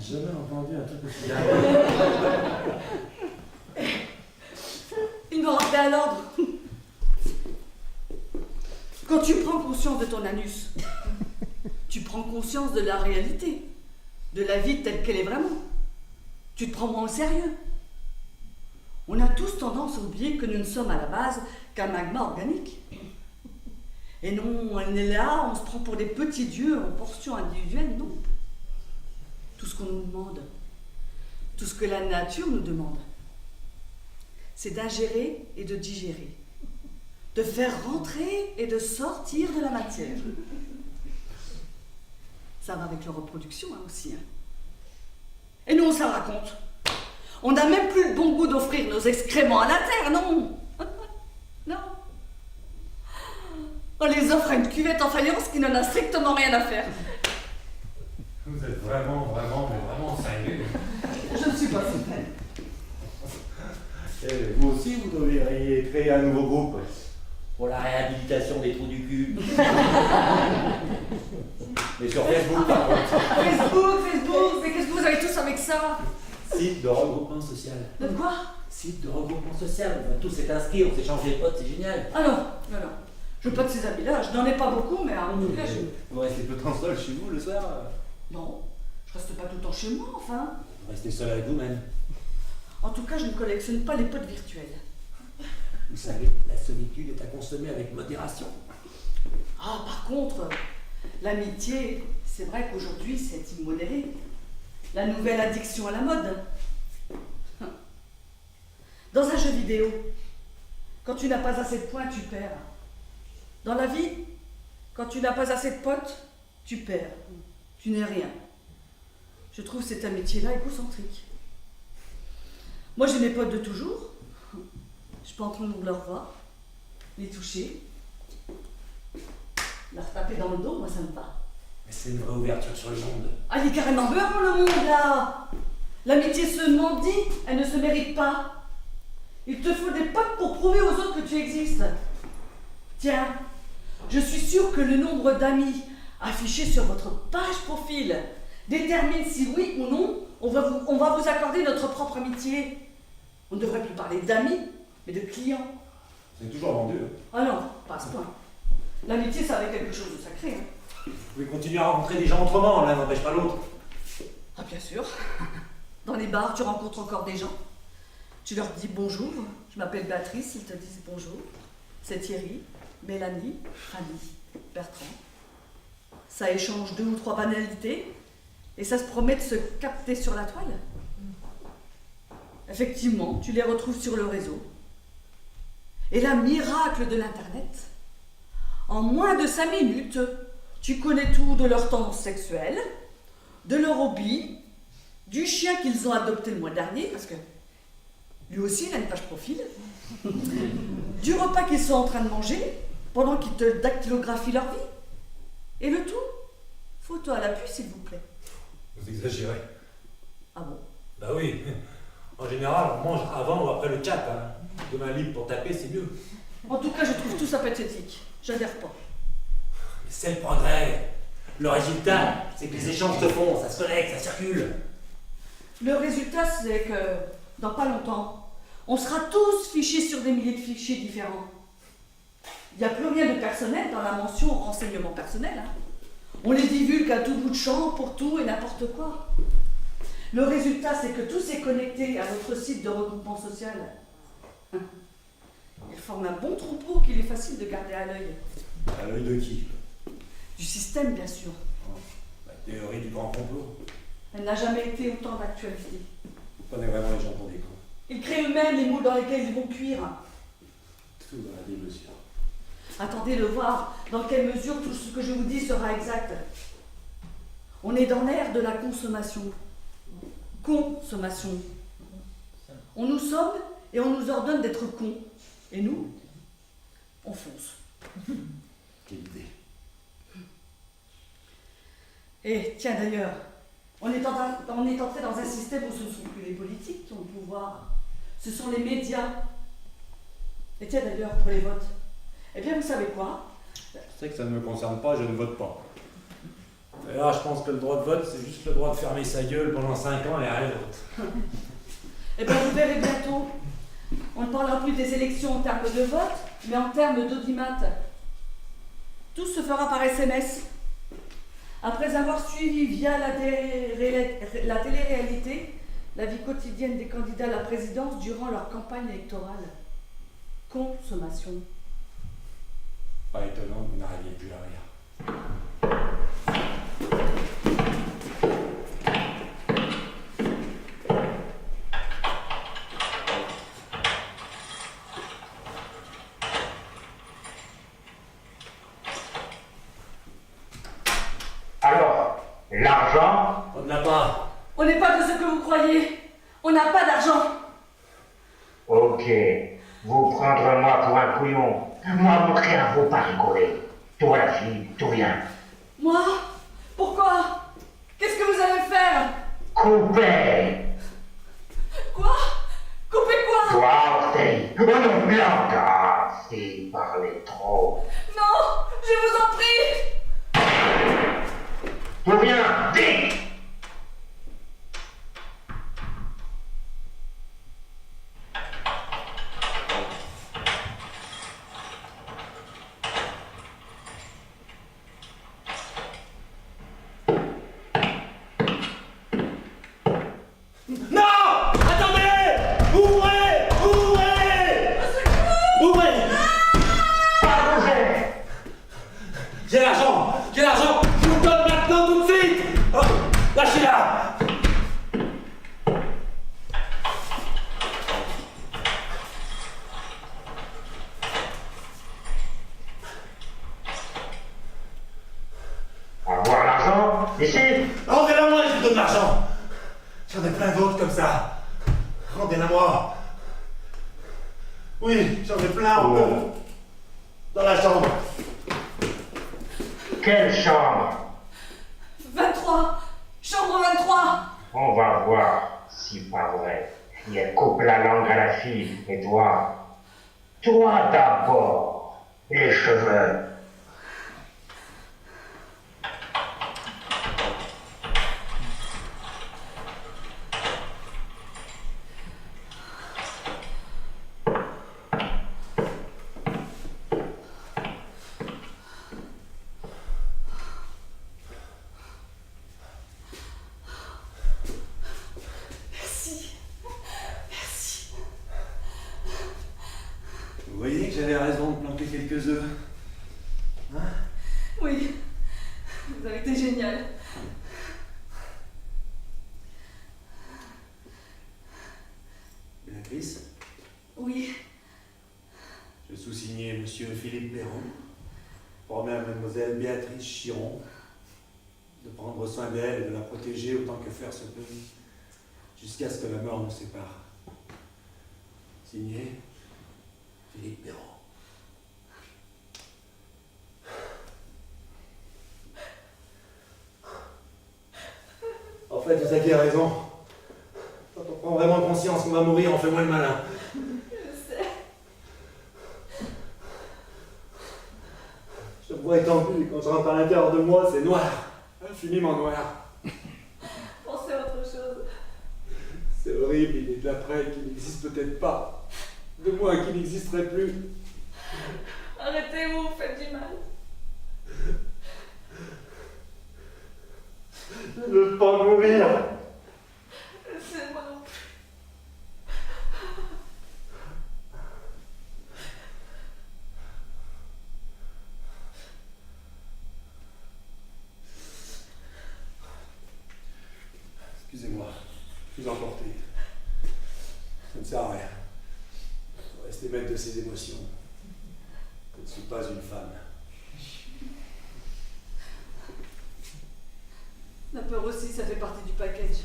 J'ai jamais entendu un truc aussi. Il me rappelait à l'ordre. Quand tu prends conscience de ton anus, tu prends conscience de la réalité, de la vie telle qu'elle est vraiment. Tu te prends moins au sérieux. On a tous tendance à oublier que nous ne sommes à la base qu'un magma organique. Et non, on est là, on se prend pour des petits dieux en portions individuelles, non. Tout ce qu'on nous demande, tout ce que la nature nous demande, c'est d'ingérer et de digérer, de faire rentrer et de sortir de la matière. Ça va avec la reproduction aussi. Et nous, on s'en raconte. On n'a même plus le bon goût d'offrir nos excréments à la terre, non. Non. On les offre à une cuvette en faïence qui n'en a strictement rien à faire. Vous êtes vraiment sérieux. Je ne suis pas certaine. Et vous aussi, vous devriez créer un nouveau groupe pour la réhabilitation des trous du cul. Mais sur Facebook, par contre. Facebook, mais qu'est-ce que vous avez tous avec ça? Site de regroupement social. De quoi? Site de regroupement social. On va tous être inscrits, on s'échange les potes, c'est génial. Ah non. Je veux pas de ces habits-là, je n'en ai pas beaucoup, mais à mon cas, Vous restez tout le temps seul chez vous le soir? Non, je reste pas tout le temps chez moi, enfin. Vous restez seul avec vous-même. En tout cas, je ne collectionne pas les potes virtuels. Vous savez, la solitude est à consommer avec modération. Ah, par contre, l'amitié, c'est vrai qu'aujourd'hui, c'est immodéré. La nouvelle addiction à la mode. Dans un jeu vidéo, quand tu n'as pas assez de points, tu perds. Dans la vie, quand tu n'as pas assez de potes, tu perds. Tu n'es rien. Je trouve cette amitié-là égocentrique. Moi, j'ai mes potes de toujours. Je peux entendre leur voix, les toucher, leur taper dans le dos, moi ça me va. Mais c'est une vraie ouverture sur le monde. Ah, il est carrément beurre le monde là. L'amitié se mendie, elle ne se mérite pas. Il te faut des potes pour prouver aux autres que tu existes. Tiens, je suis sûre que le nombre d'amis affichés sur votre page profil détermine si oui ou non on va vous accorder notre propre amitié. On ne devrait plus parler d'amis, mais de clients. C'est toujours vendu. Ah non, pas à ce point. L'amitié, ça avait quelque chose de sacré. Hein. Vous pouvez continuer à rencontrer des gens autrement, l'un n'empêche pas l'autre. Ah bien sûr. Dans les bars, tu rencontres encore des gens. Tu leur dis bonjour. Je m'appelle Béatrice, ils te disent bonjour. C'est Thierry, Mélanie, Fanny, Bertrand. Ça échange 2 ou 3 banalités et ça se promet de se capter sur la toile. Effectivement, tu les retrouves sur le réseau. Et là, miracle de l'Internet, en moins de 5 minutes, tu connais tout de leur tendance sexuelle, de leur hobby, du chien qu'ils ont adopté le mois dernier, parce que lui aussi il a une page profil, du repas qu'ils sont en train de manger, pendant qu'ils te dactylographient leur vie. Et le tout, photo à l'appui s'il vous plaît. Vous exagérez. Ah bon? Bah oui. En général, on mange avant ou après le chat. Hein. Demain libre pour taper, c'est mieux. En tout cas, je trouve tout ça pathétique. J'adhère pas. Mais c'est le progrès. Le résultat, c'est que les échanges se font, ça se connecte, ça circule. Le résultat, c'est que, dans pas longtemps, on sera tous fichés sur des milliers de fichiers différents. Il n'y a plus rien de personnel dans la mention renseignement personnel. Hein. On les divulgue à tout bout de champ pour tout et n'importe quoi. Le résultat, c'est que tout s'est connecté à votre site de regroupement social. Il forme un bon troupeau qu'il est facile de garder à l'œil. À l'œil de qui? Du système, bien sûr. La théorie du grand complot. Elle n'a jamais été autant d'actualité. Vous prenez vraiment les gens pour des cons. Ils créent eux-mêmes les mots dans lesquels ils vont cuire. Tout dans la dévotion. Attendez de voir dans quelle mesure tout ce que je vous dis sera exact. On est dans l'ère de la consommation. Consommation. On nous somme et on nous ordonne d'être cons. Et nous, on fonce. Quelle idée. Et tiens d'ailleurs, on est entré dans un système où ce ne sont plus les politiques qui ont le pouvoir, ce sont les médias. Et tiens d'ailleurs, pour les votes, eh bien vous savez quoi? C'est que ça ne me concerne pas, je ne vote pas. D'ailleurs, je pense que le droit de vote, c'est juste le droit de fermer sa gueule pendant 5 ans et rien d'autre. Eh bien vous verrez bientôt, on ne parlera plus des élections en termes de vote, mais en termes d'audimat. Tout se fera par SMS. Après avoir suivi via la télé-réalité la vie quotidienne des candidats à la présidence durant leur campagne électorale. Consommation. Pas étonnant que vous n'arriviez plus à rire. Alors, l'argent? On ne l'a pas. On n'est pas de ce que vous croyez. On n'a pas d'argent. Ok, vous prendre moi pour un couillon. Moi, mon cerveau pas rigoler. Toi, la fille, tout rien. Moi? Pourquoi? Qu'est-ce que vous allez faire? Couper. Quoi? Couper quoi? Toi, Orteil. Oh non, Blanca. C'est parler trop. Non, je vous en prie. Tout rien, vite. Non! Attendez! Ouvrez! Ouvrez! Ouvrez! Pas bouger. J'ai l'argent! J'ai l'argent! Je vous le donne maintenant tout de suite! Oh, lâchez-la! Avoir l'argent, ici. Rendez-la-moi, je vous donne l'argent. J'en ai plein d'autres comme ça. Rendez-la-moi. Oui, j'en ai plein en haut. Dans la chambre. Quelle chambre? 23. Chambre 23. On va voir si pas vrai. Si elle coupe la langue à la fille, et toi? Toi d'abord. Les cheveux. fils. Oui. Je sous-signais Monsieur Philippe Perron, promet à Mademoiselle Béatrice Chiron de prendre soin d'elle et de la protéger autant que faire se peut, jusqu'à ce que la mort nous sépare. Signé Philippe Perron. En fait, Jackie a raison. Quand on prend vraiment conscience qu'on va mourir, on fait moins le malin. Je sais. Je me vois étendu et quand je rentre à l'intérieur de moi, c'est noir. Infiniment noir. Pensez à autre chose. C'est horrible, il est de l'après qui n'existe peut-être pas. De moi qui n'existerait plus. Arrêtez-vous, vous faites du mal. Je ne veux pas mourir. C'est moi non plus. Excusez-moi, je vous emporter. Ça ne sert à rien. Il faut rester maître de ses émotions. Je ne suis pas une femme. La peur aussi, ça fait partie du package.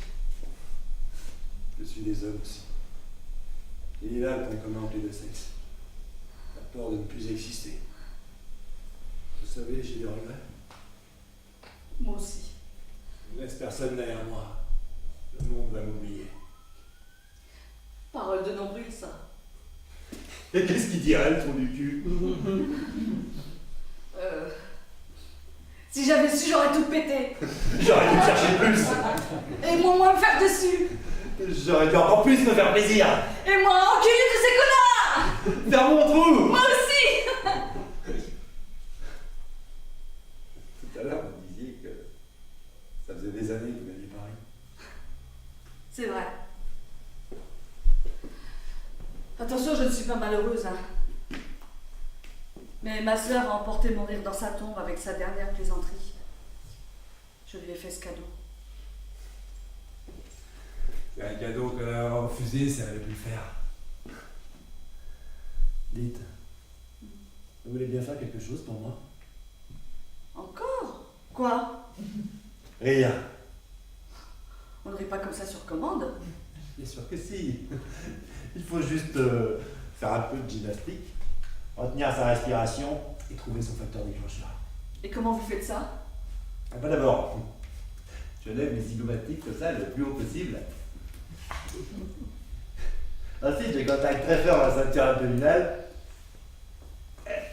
Je suis des hommes aussi. Il est là le point commun entre les deux sexes. La peur de ne plus exister. Vous savez, j'ai des regrets. Moi aussi. Je ne laisse personne derrière moi. Le monde va m'oublier. Parole de nombril, ça. Et qu'est-ce qu'il dirait, le trou du cul? Si j'avais su, j'aurais tout pété. J'aurais dû me chercher plus. Et moi, me faire dessus. J'aurais dû encore plus me faire plaisir. Et moi, enculer tous ces connards. Faire mon trou. Moi aussi. Tout à l'heure, vous disiez que ça faisait des années que vous n'aviez pas ri. C'est vrai. Attention, je ne suis pas malheureuse, hein. Mais ma sœur a emporté mon rire dans sa tombe avec sa dernière plaisanterie. Je lui ai fait ce cadeau. C'est un cadeau qu'elle a refusé, ça n'allait plus le faire. Dites, vous voulez bien faire quelque chose pour moi? Encore? Quoi? Rire. On ne rit pas comme ça sur commande. Bien sûr que si. Il faut juste faire un peu de gymnastique, retenir sa respiration et trouver son facteur déclencheur. Et comment vous faites ça? Ah bah d'abord, je lève mes zygomatiques comme ça le plus haut possible. Ensuite, je contacte très fort la ceinture abdominale.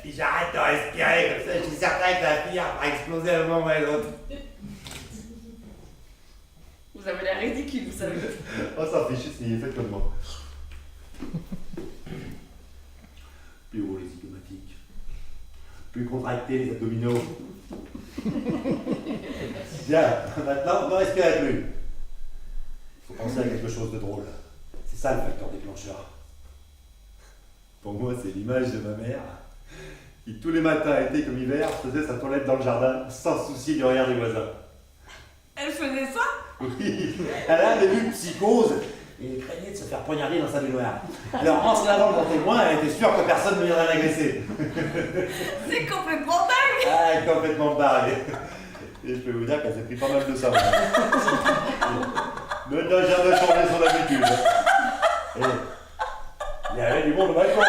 Et j'arrête de respirer comme ça, je suis certain que la finir par exploser à un moment ou à l'autre. Vous avez l'air ridicule, vous savez. On s'en fiche, faites comme moi. Plus haut les zygomatiques. Plus contractés les abdominaux. Bien, maintenant, ne respirez plus. Il faut penser à quelque chose de drôle. C'est ça le facteur déclencheur. Pour moi, c'est l'image de ma mère qui, tous les matins, été comme hiver, faisait sa toilette dans le jardin sans souci du regard des voisins. Elle faisait ça? Oui, elle a un début de psychose et craignait de se faire poignarder dans sa baignoire. Alors, en se lavant devant témoin, elle était sûre que personne ne viendrait l'agresser. C'est complètement dingue! Ah, complètement barré. Et je peux vous dire qu'elle s'est pris pas mal de ça. Ne n'a jamais changé son habitude. Et il y avait du monde au balcon. Hein.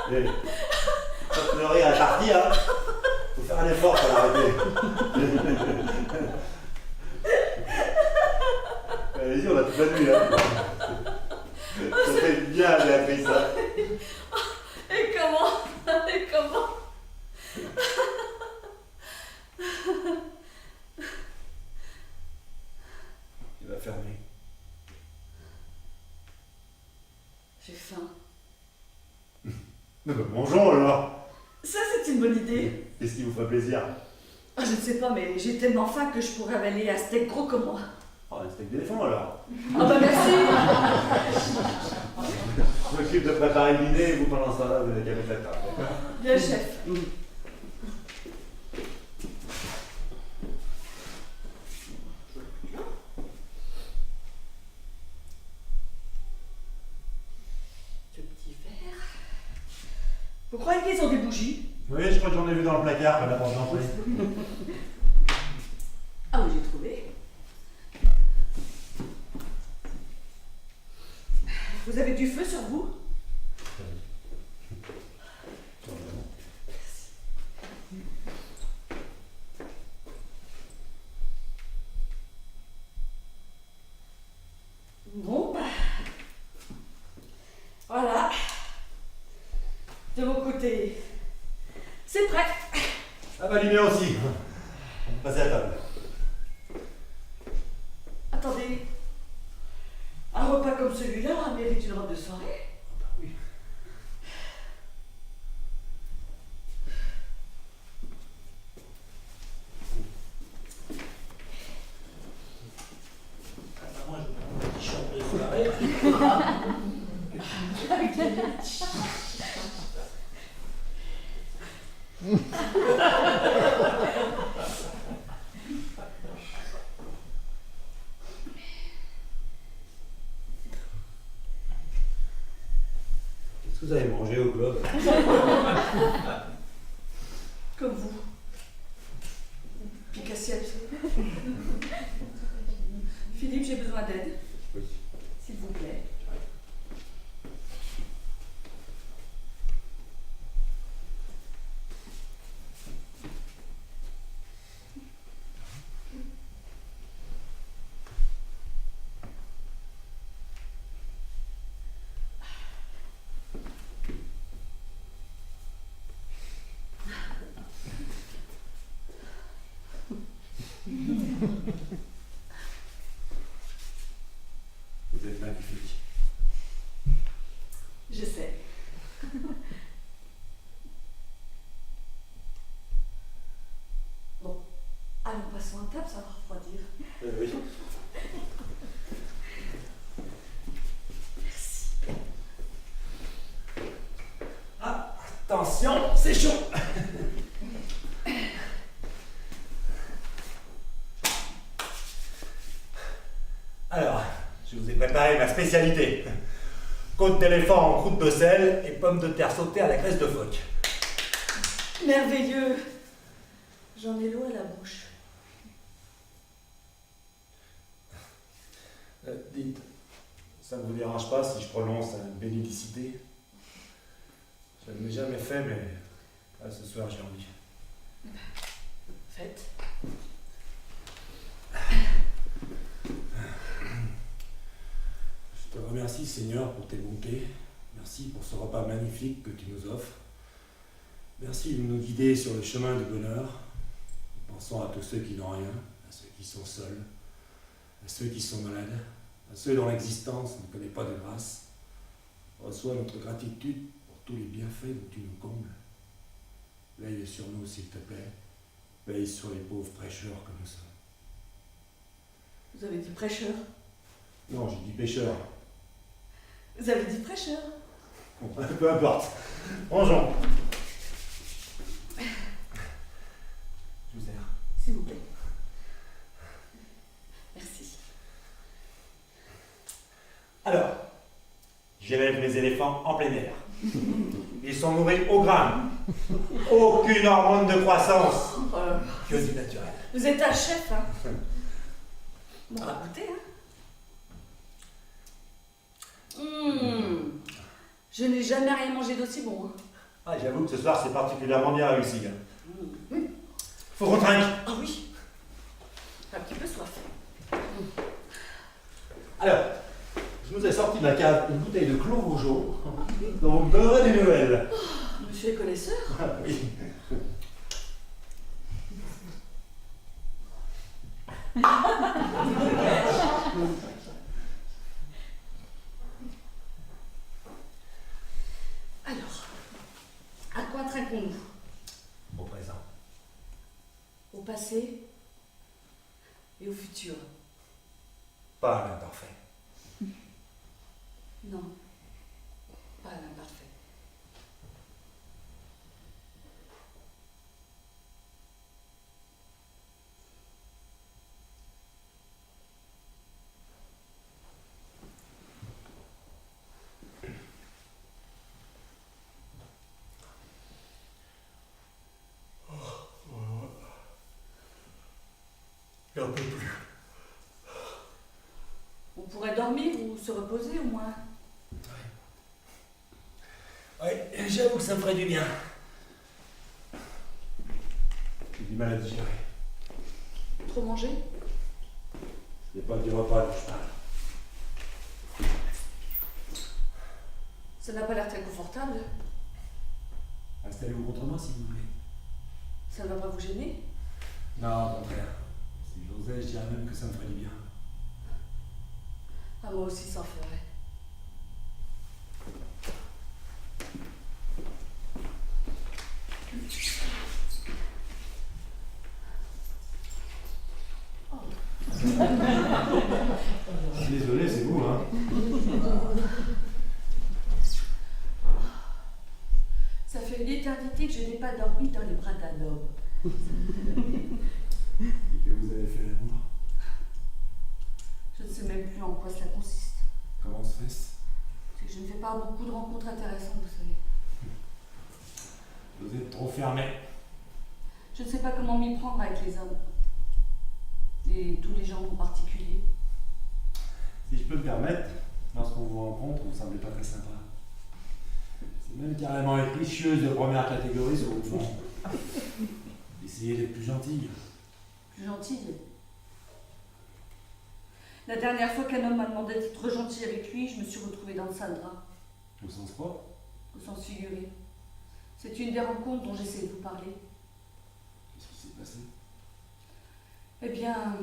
Et quand le rire est parti, hein, faut faire un effort pour l'arrêter. Allez-y, on a toute la nuit. Hein. Ça fait bien, Béatrice. Hein. Et comment? Et comment? Il va fermer. J'ai faim. Mais mangeons alors. Ça, c'est une bonne idée. Qu'est-ce qui vous ferait plaisir? Ah, je ne sais pas, mais j'ai tellement faim que je pourrais avaler un steak gros comme moi. Oh, un steak d'éléphant alors. Ah bah merci. m'occupe de préparer le dîner et vous, pendant ce temps-là, vous avez qu'à mettre la table, d'accord? Bien, chef. Ce petit verre. Vous croyez qu'ils ont des bougies? Oui, je crois que j'en ai vu dans le placard à la porte d'entrée. Ah oui, j'ai trouvé. Vous avez du feu sur vous? Bon, bah. Voilà. De mon côté, c'est prêt. Ah bah, lui bien aussi. Passez à table. Attendez. Un repas comme celui-là mérite une robe de soirée. Oui. Moi, je prends un petit short de soirée. Qu'est-ce que vous avez mangé au globe? Comme vous. Pique-assiette. Philippe, j'ai besoin d'aide. Oui. S'il vous plaît. Vous êtes magnifique. Je sais. Bon, allons, passons à table, ça va refroidir. Oui. Ah, attention, c'est chaud. Alors, je vous ai préparé ma spécialité. Côte d'éléphant en croûte de sel et pommes de terre sautées à la graisse de phoque. Merveilleux. J'en ai l'eau à la bouche. Dites, ça ne vous dérange pas si je prononce une bénédicité? Je ne l'ai jamais fait, mais là, ce soir, j'ai envie. Faites. Je te remercie, Seigneur, pour tes bontés. Merci pour ce repas magnifique que tu nous offres. Merci de nous guider sur le chemin du bonheur. Pensons à tous ceux qui n'ont rien, à ceux qui sont seuls, à ceux qui sont malades, à ceux dont l'existence ne connaît pas de grâce. Reçois notre gratitude pour tous les bienfaits dont tu nous combles. Veille sur nous, s'il te plaît. Veille sur les pauvres prêcheurs que nous sommes. Vous avez dit prêcheur. Non, j'ai dit pêcheurs. Vous avez dit prêcheur. Bon, peu importe. Mangeons. Je vous aide. S'il vous plaît. Merci. Alors, j'élève mes éléphants en plein air. Ils sont nourris au gramme. Aucune hormone de croissance. Que du naturel. Vous êtes un chef, hein. Bon, on va goûter, hein. Je n'ai jamais rien mangé d'aussi bon. Hein. Ah, j'avoue que ce soir, c'est particulièrement bien réussi. Hein. Faut qu'on trinque. Ah oui. J'ai un petit peu soif. Alors, je vous ai sorti de la cave une bouteille de clos rougeau, dont vous me donnerez des nouvelles. Monsieur est connaisseur. Ah, oui. Alors, à quoi trinquons-nous? Au présent. Au passé et au futur? Pas à l'imparfait. Non, pas à dormir ou se reposer au moins. Ouais, j'avoue que ça me ferait du bien. J'ai du mal à digérer. Trop manger? Ce n'est pas du repas dont je parle. Ça n'a pas l'air très confortable. Installez-vous contre moi si vous voulez. Ça ne va pas vous gêner? Non, au contraire. Si j'osais, je dirais même que ça me ferait du bien. Ah, moi aussi, ça en ferait. Je suis désolé, c'est vous, hein. Ça fait une éternité que je n'ai pas dormi dans les bras d'un homme. Et que vous avez fait l'amour. Je ne sais même plus en quoi cela consiste. Comment se fait-ce? C'est que je ne fais pas beaucoup de rencontres intéressantes, vous savez. Vous êtes trop fermé. Je ne sais pas comment m'y prendre avec les hommes. Et tous les gens en particulier. Si je peux me permettre, lorsqu'on vous rencontre, vous ne semblez pas très sympa. C'est même carrément écrit chieuse de première catégorie sur votre front. Essayez d'être plus gentille. Plus gentille. La dernière fois qu'un homme m'a demandé d'être gentil avec lui, je me suis retrouvée dans le sale drap. Au sens propre? Au sens figuré. C'est une des rencontres dont j'essaie de vous parler. Qu'est-ce qui s'est passé? Eh bien,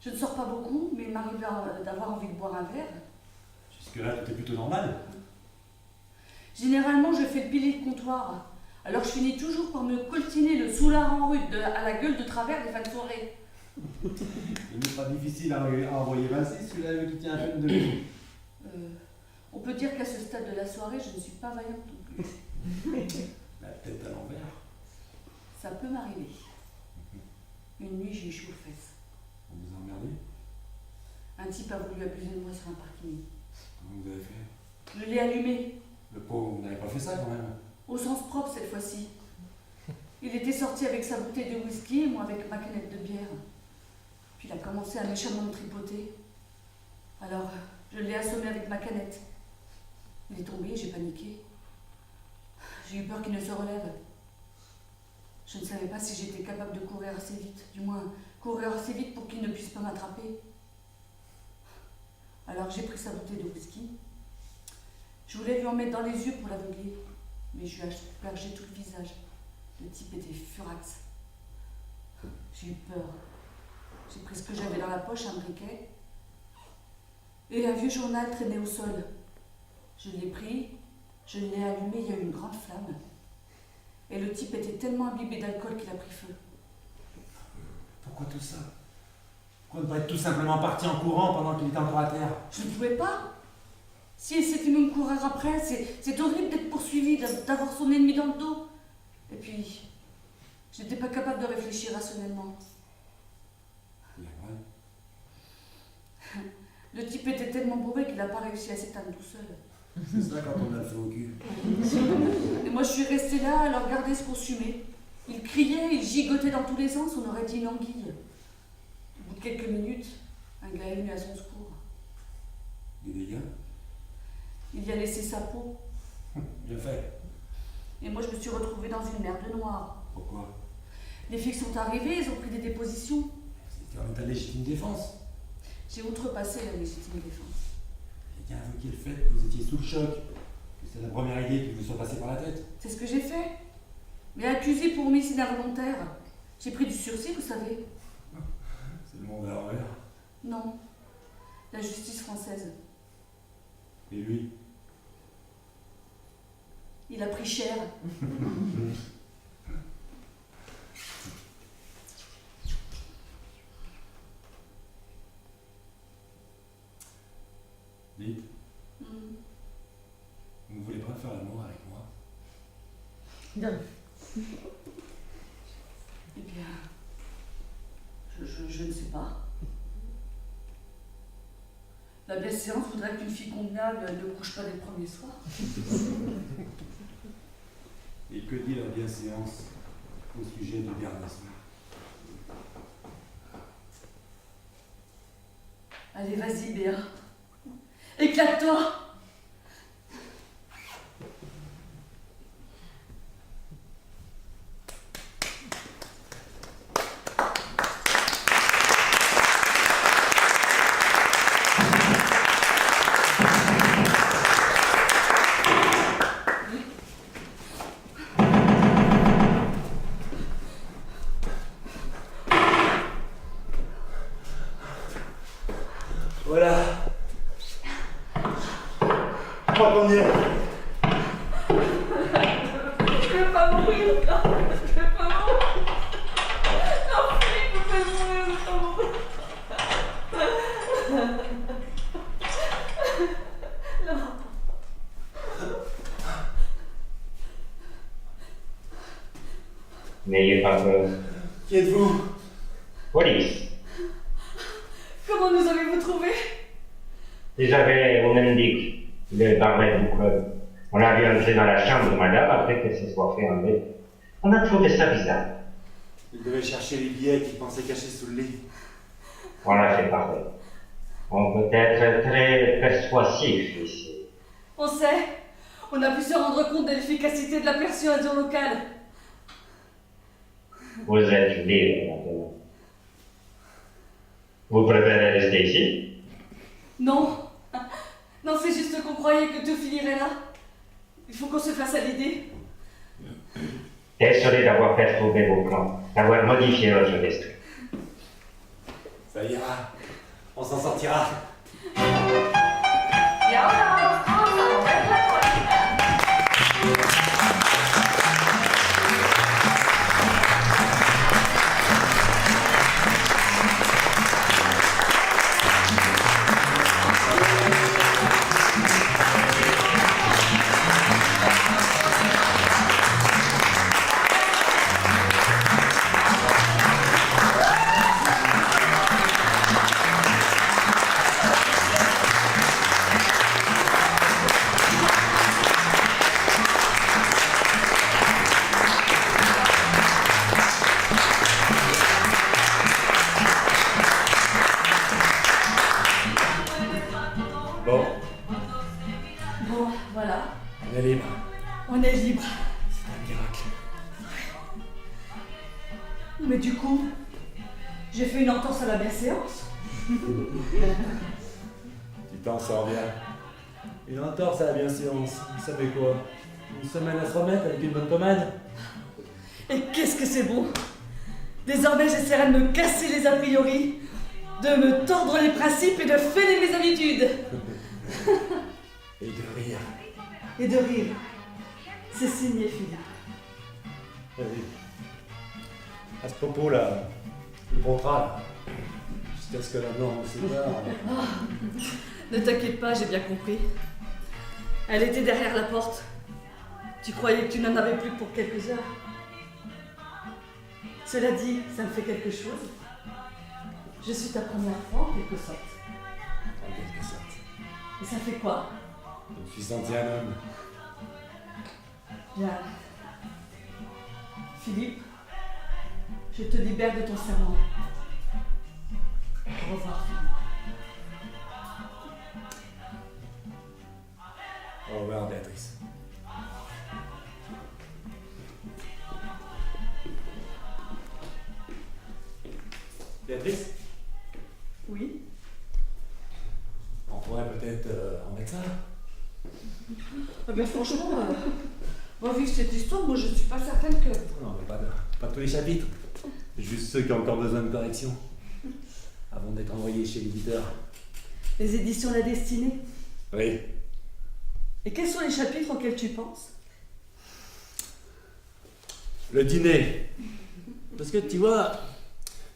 je ne sors pas beaucoup, mais il m'arrive d'avoir envie de boire un verre. Jusque-là, tout est plutôt normal. Généralement, je fais le pilier de comptoir. Alors je finis toujours par me coltiner le soulard en rude à la gueule de travers des fins de soirée. Il n'est pas difficile à envoyer Vinci, celui-là qui tient un film de lui. On peut dire qu'à ce stade de la soirée, je ne suis pas vaillante non plus. La tête à l'envers. Ça peut m'arriver. Une nuit, j'ai eu chaud aux fesses. Vous vous emmerdez? Un type a voulu abuser de moi sur un parking. Comment vous avez fait? Je l'ai allumé, Le pauvre, vous n'avez pas fait ça quand même. au sens propre cette fois-ci. Il était sorti avec sa bouteille de whisky et moi avec ma canette de bière. Puis il a commencé à méchamment me tripoter. Alors, je l'ai assommé avec ma canette. Il est tombé, j'ai paniqué. J'ai eu peur qu'il ne se relève. Je ne savais pas si j'étais capable de courir assez vite, du moins courir assez vite pour qu'il ne puisse pas m'attraper. Alors j'ai pris sa bouteille de whisky. Je voulais lui en mettre dans les yeux pour l'aveugler, mais je lui ai aspergé tout le visage. Le type était furax. J'ai eu peur. J'ai pris ce que j'avais dans la poche, un briquet, et un vieux journal traîné au sol. Je l'ai pris, je l'ai allumé, il y a eu une grande flamme. Et le type était tellement imbibé d'alcool qu'il a pris feu. Pourquoi tout ça? Pourquoi ne pas être tout simplement parti en courant pendant qu'il était encore à terre? Je ne pouvais pas. Si elle s'était même courir après, c'est horrible d'être poursuivi, d'avoir son ennemi dans le dos. Et puis, je n'étais pas capable de réfléchir rationnellement. Il est vrai. Le type était tellement bourré qu'il n'a pas réussi à s'éteindre tout seul. C'est ça quand on a le feu au cul. Et moi, je suis restée là à le regarder se consumer. Il criait, il gigotait dans tous les sens, on aurait dit une anguille. Au bout de quelques minutes, un gars est venu à son secours. Des dégâts? Il y a laissé sa peau. Bien fait. Et moi, je me suis retrouvée dans une mer de noir. Pourquoi? Les flics sont arrivés, ils ont pris des dépositions. C'était en état de légitime défense. J'ai outrepassé la légitime défense. Il y a invoqué le fait que vous étiez sous le choc, que c'est la première idée qui vous soit passée par la tête. C'est ce que j'ai fait. Mais accusé pour homicide involontaire. J'ai pris du sursis, vous savez. C'est le monde à l'envers. Non. La justice française. Et lui? Il a pris cher. Dites, vous ne voulez pas faire l'amour avec moi? Eh bien, je ne sais pas. La bienséance voudrait qu'une fille convenable ne couche pas dès le premier soir. Et que dit la bienséance au sujet du dernier soir? Allez, vas-y, Béa. Éclate-toi. Voilà. Je crois qu'on y est. Je vais pas mourir. Non, je vais pas mourir. Non, Philippe, je vais mourir, je vais pas mourir. Non. N'ayez pas peur. Qui êtes-vous? Police. Comment nous avez-vous trouvés? Ils avaient, on indique, le barman du club. On l'a vu entrer dans la chambre de madame après qu'elle se soit fait enlever. On a trouvé ça bizarre. Il devait chercher les billets qu'il pensait cachés sous le lit. On l'a fait pareil. On peut être très persuasif ici. On sait. On a pu se rendre compte de l'efficacité de la persuasion locale. Vous êtes libre maintenant. Vous préférez rester ici? Non. Non, c'est juste qu'on croyait que tout finirait là. Il faut qu'on se fasse à l'idée. Désolé d'avoir perturbé vos plans, d'avoir modifié votre destin. Ça ira. On s'en sortira. Bon, Bon, voilà. on est libre. On est libre. C'est un miracle. Mais du coup, j'ai fait une entorse à la bienséance. Tu t'en sors bien. Une entorse à la bienséance. Ça fait quoi? Une semaine à se remettre avec une bonne pommade? Et qu'est-ce que c'est bon! Désormais, j'essaierai de me casser les a priori, de me tordre les principes et de fêler mes habitudes. Et de rire. Et de rire. C'est signé, Philippe. Vas-y. À ce propos-là, le contrat, là, jusqu'à ce que la norme se sépare. Ne t'inquiète pas, j'ai bien compris. Elle était derrière la porte. Tu croyais que tu n'en avais plus que pour quelques heures. Cela dit, ça me fait quelque chose. Je suis ta première fois, en quelque sorte. En quelque sorte. Et ça fait quoi? Je me suis senti un homme. Bien. Philippe, je te libère de ton serment. Au revoir, Philippe. Au revoir, Béatrice. Béatrice, Oui? on pourrait peut-être en mettre ça. Ah ben franchement, vu cette histoire, moi je suis pas certaine que... Non, mais pas tous les chapitres. Juste ceux qui ont encore besoin de correction. Avant d'être envoyés chez l'éditeur. Les éditions La Destinée. Oui. Et quels sont les chapitres auxquels tu penses? Le dîner. Parce que tu vois,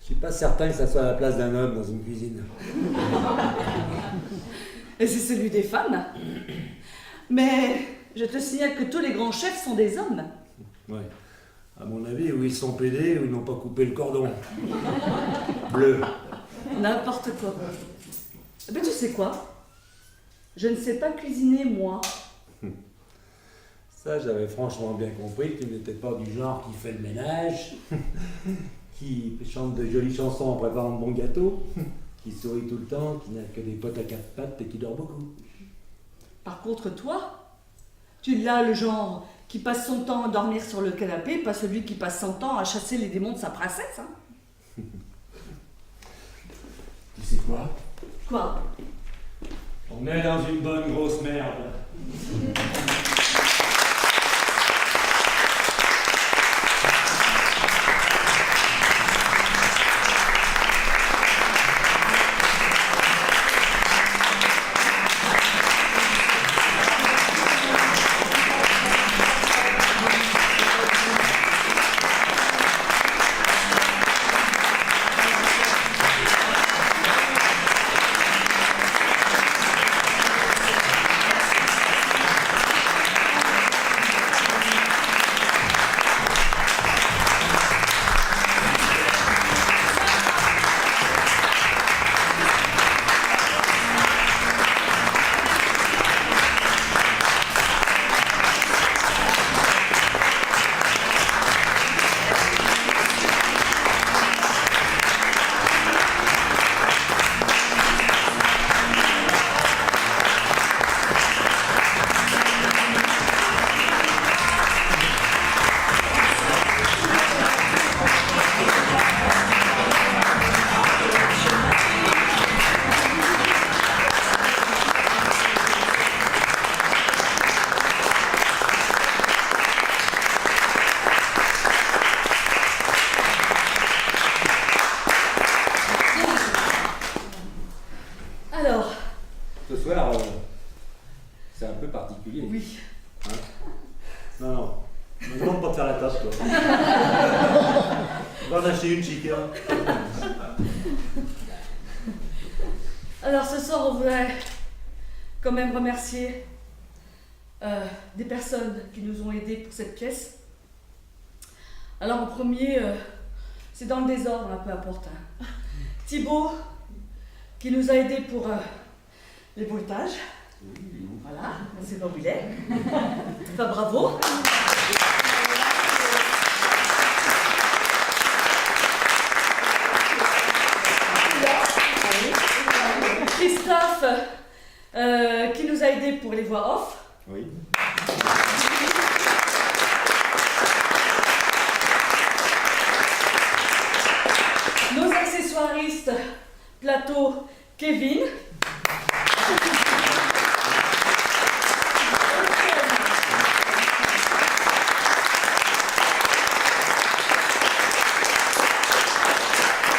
je suis pas certain que ça soit la place d'un homme dans une cuisine. Et c'est celui des femmes. Mais je te signale que tous les grands chefs sont des hommes. Ouais. À mon avis, ou ils sont pédés ou ils n'ont pas coupé le cordon. Bleu. N'importe quoi. Ben tu sais quoi? Je ne sais pas cuisiner, moi. Ça, j'avais franchement bien compris que tu n'étais pas du genre qui fait le ménage, qui chante de jolies chansons en préparant de bons gâteaux, qui sourit tout le temps, qui n'a que des potes à quatre pattes et qui dort beaucoup. Par contre, toi, tu l'as le genre qui passe son temps à dormir sur le canapé, pas celui qui passe son temps à chasser les démons de sa princesse. Hein. Tu sais quoi? Quoi? On est dans une bonne grosse merde. Ce soir, c'est un peu particulier. Oui. Hein? Non, ne me demande pas de faire la tâche, toi. Va en acheter une, chica. Alors ce soir, on voudrait quand même remercier des personnes qui nous ont aidés pour cette pièce. Alors en premier, c'est dans le désordre, peu importe. Hein. Thibaut, qui nous a aidés pour les bruitages. Voilà, on sait pas où il est. Enfin, bravo. Christophe, qui nous a aidés pour les voix off. Oui. Nos accessoiristes, plateau, Kevin.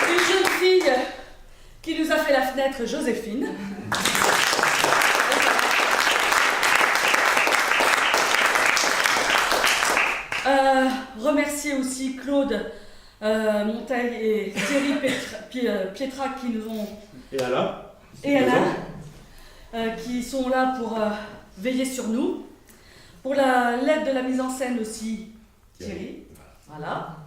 Une jeune fille qui nous a fait la fenêtre, Joséphine. Remercier aussi Claude Monteil et Thierry Pietra qui nous ont... Et Alain. Et Alain, qui sont là pour veiller sur nous. Pour l'aide de la mise en scène aussi, Thierry. Voilà.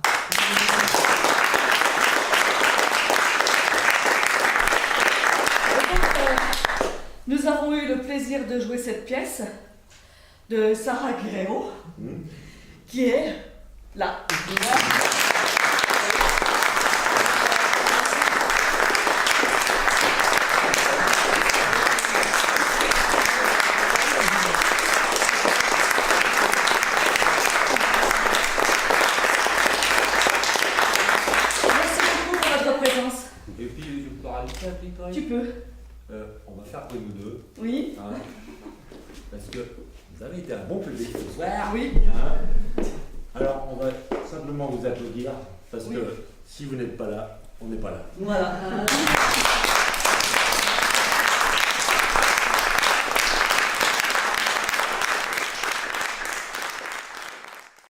Nous avons eu le plaisir de jouer cette pièce de Sarah Guerrero, qui est là. Merci beaucoup pour votre présence. Et puis, je peux rajouter un petit truc. Tu peux. On va faire que nous deux. Oui. Hein, parce que vous avez été un bon public ce soir. Oui. Hein. Alors, on va simplement vous applaudir. Parce Oui. que si vous n'êtes pas là, on n'est pas là. Voilà.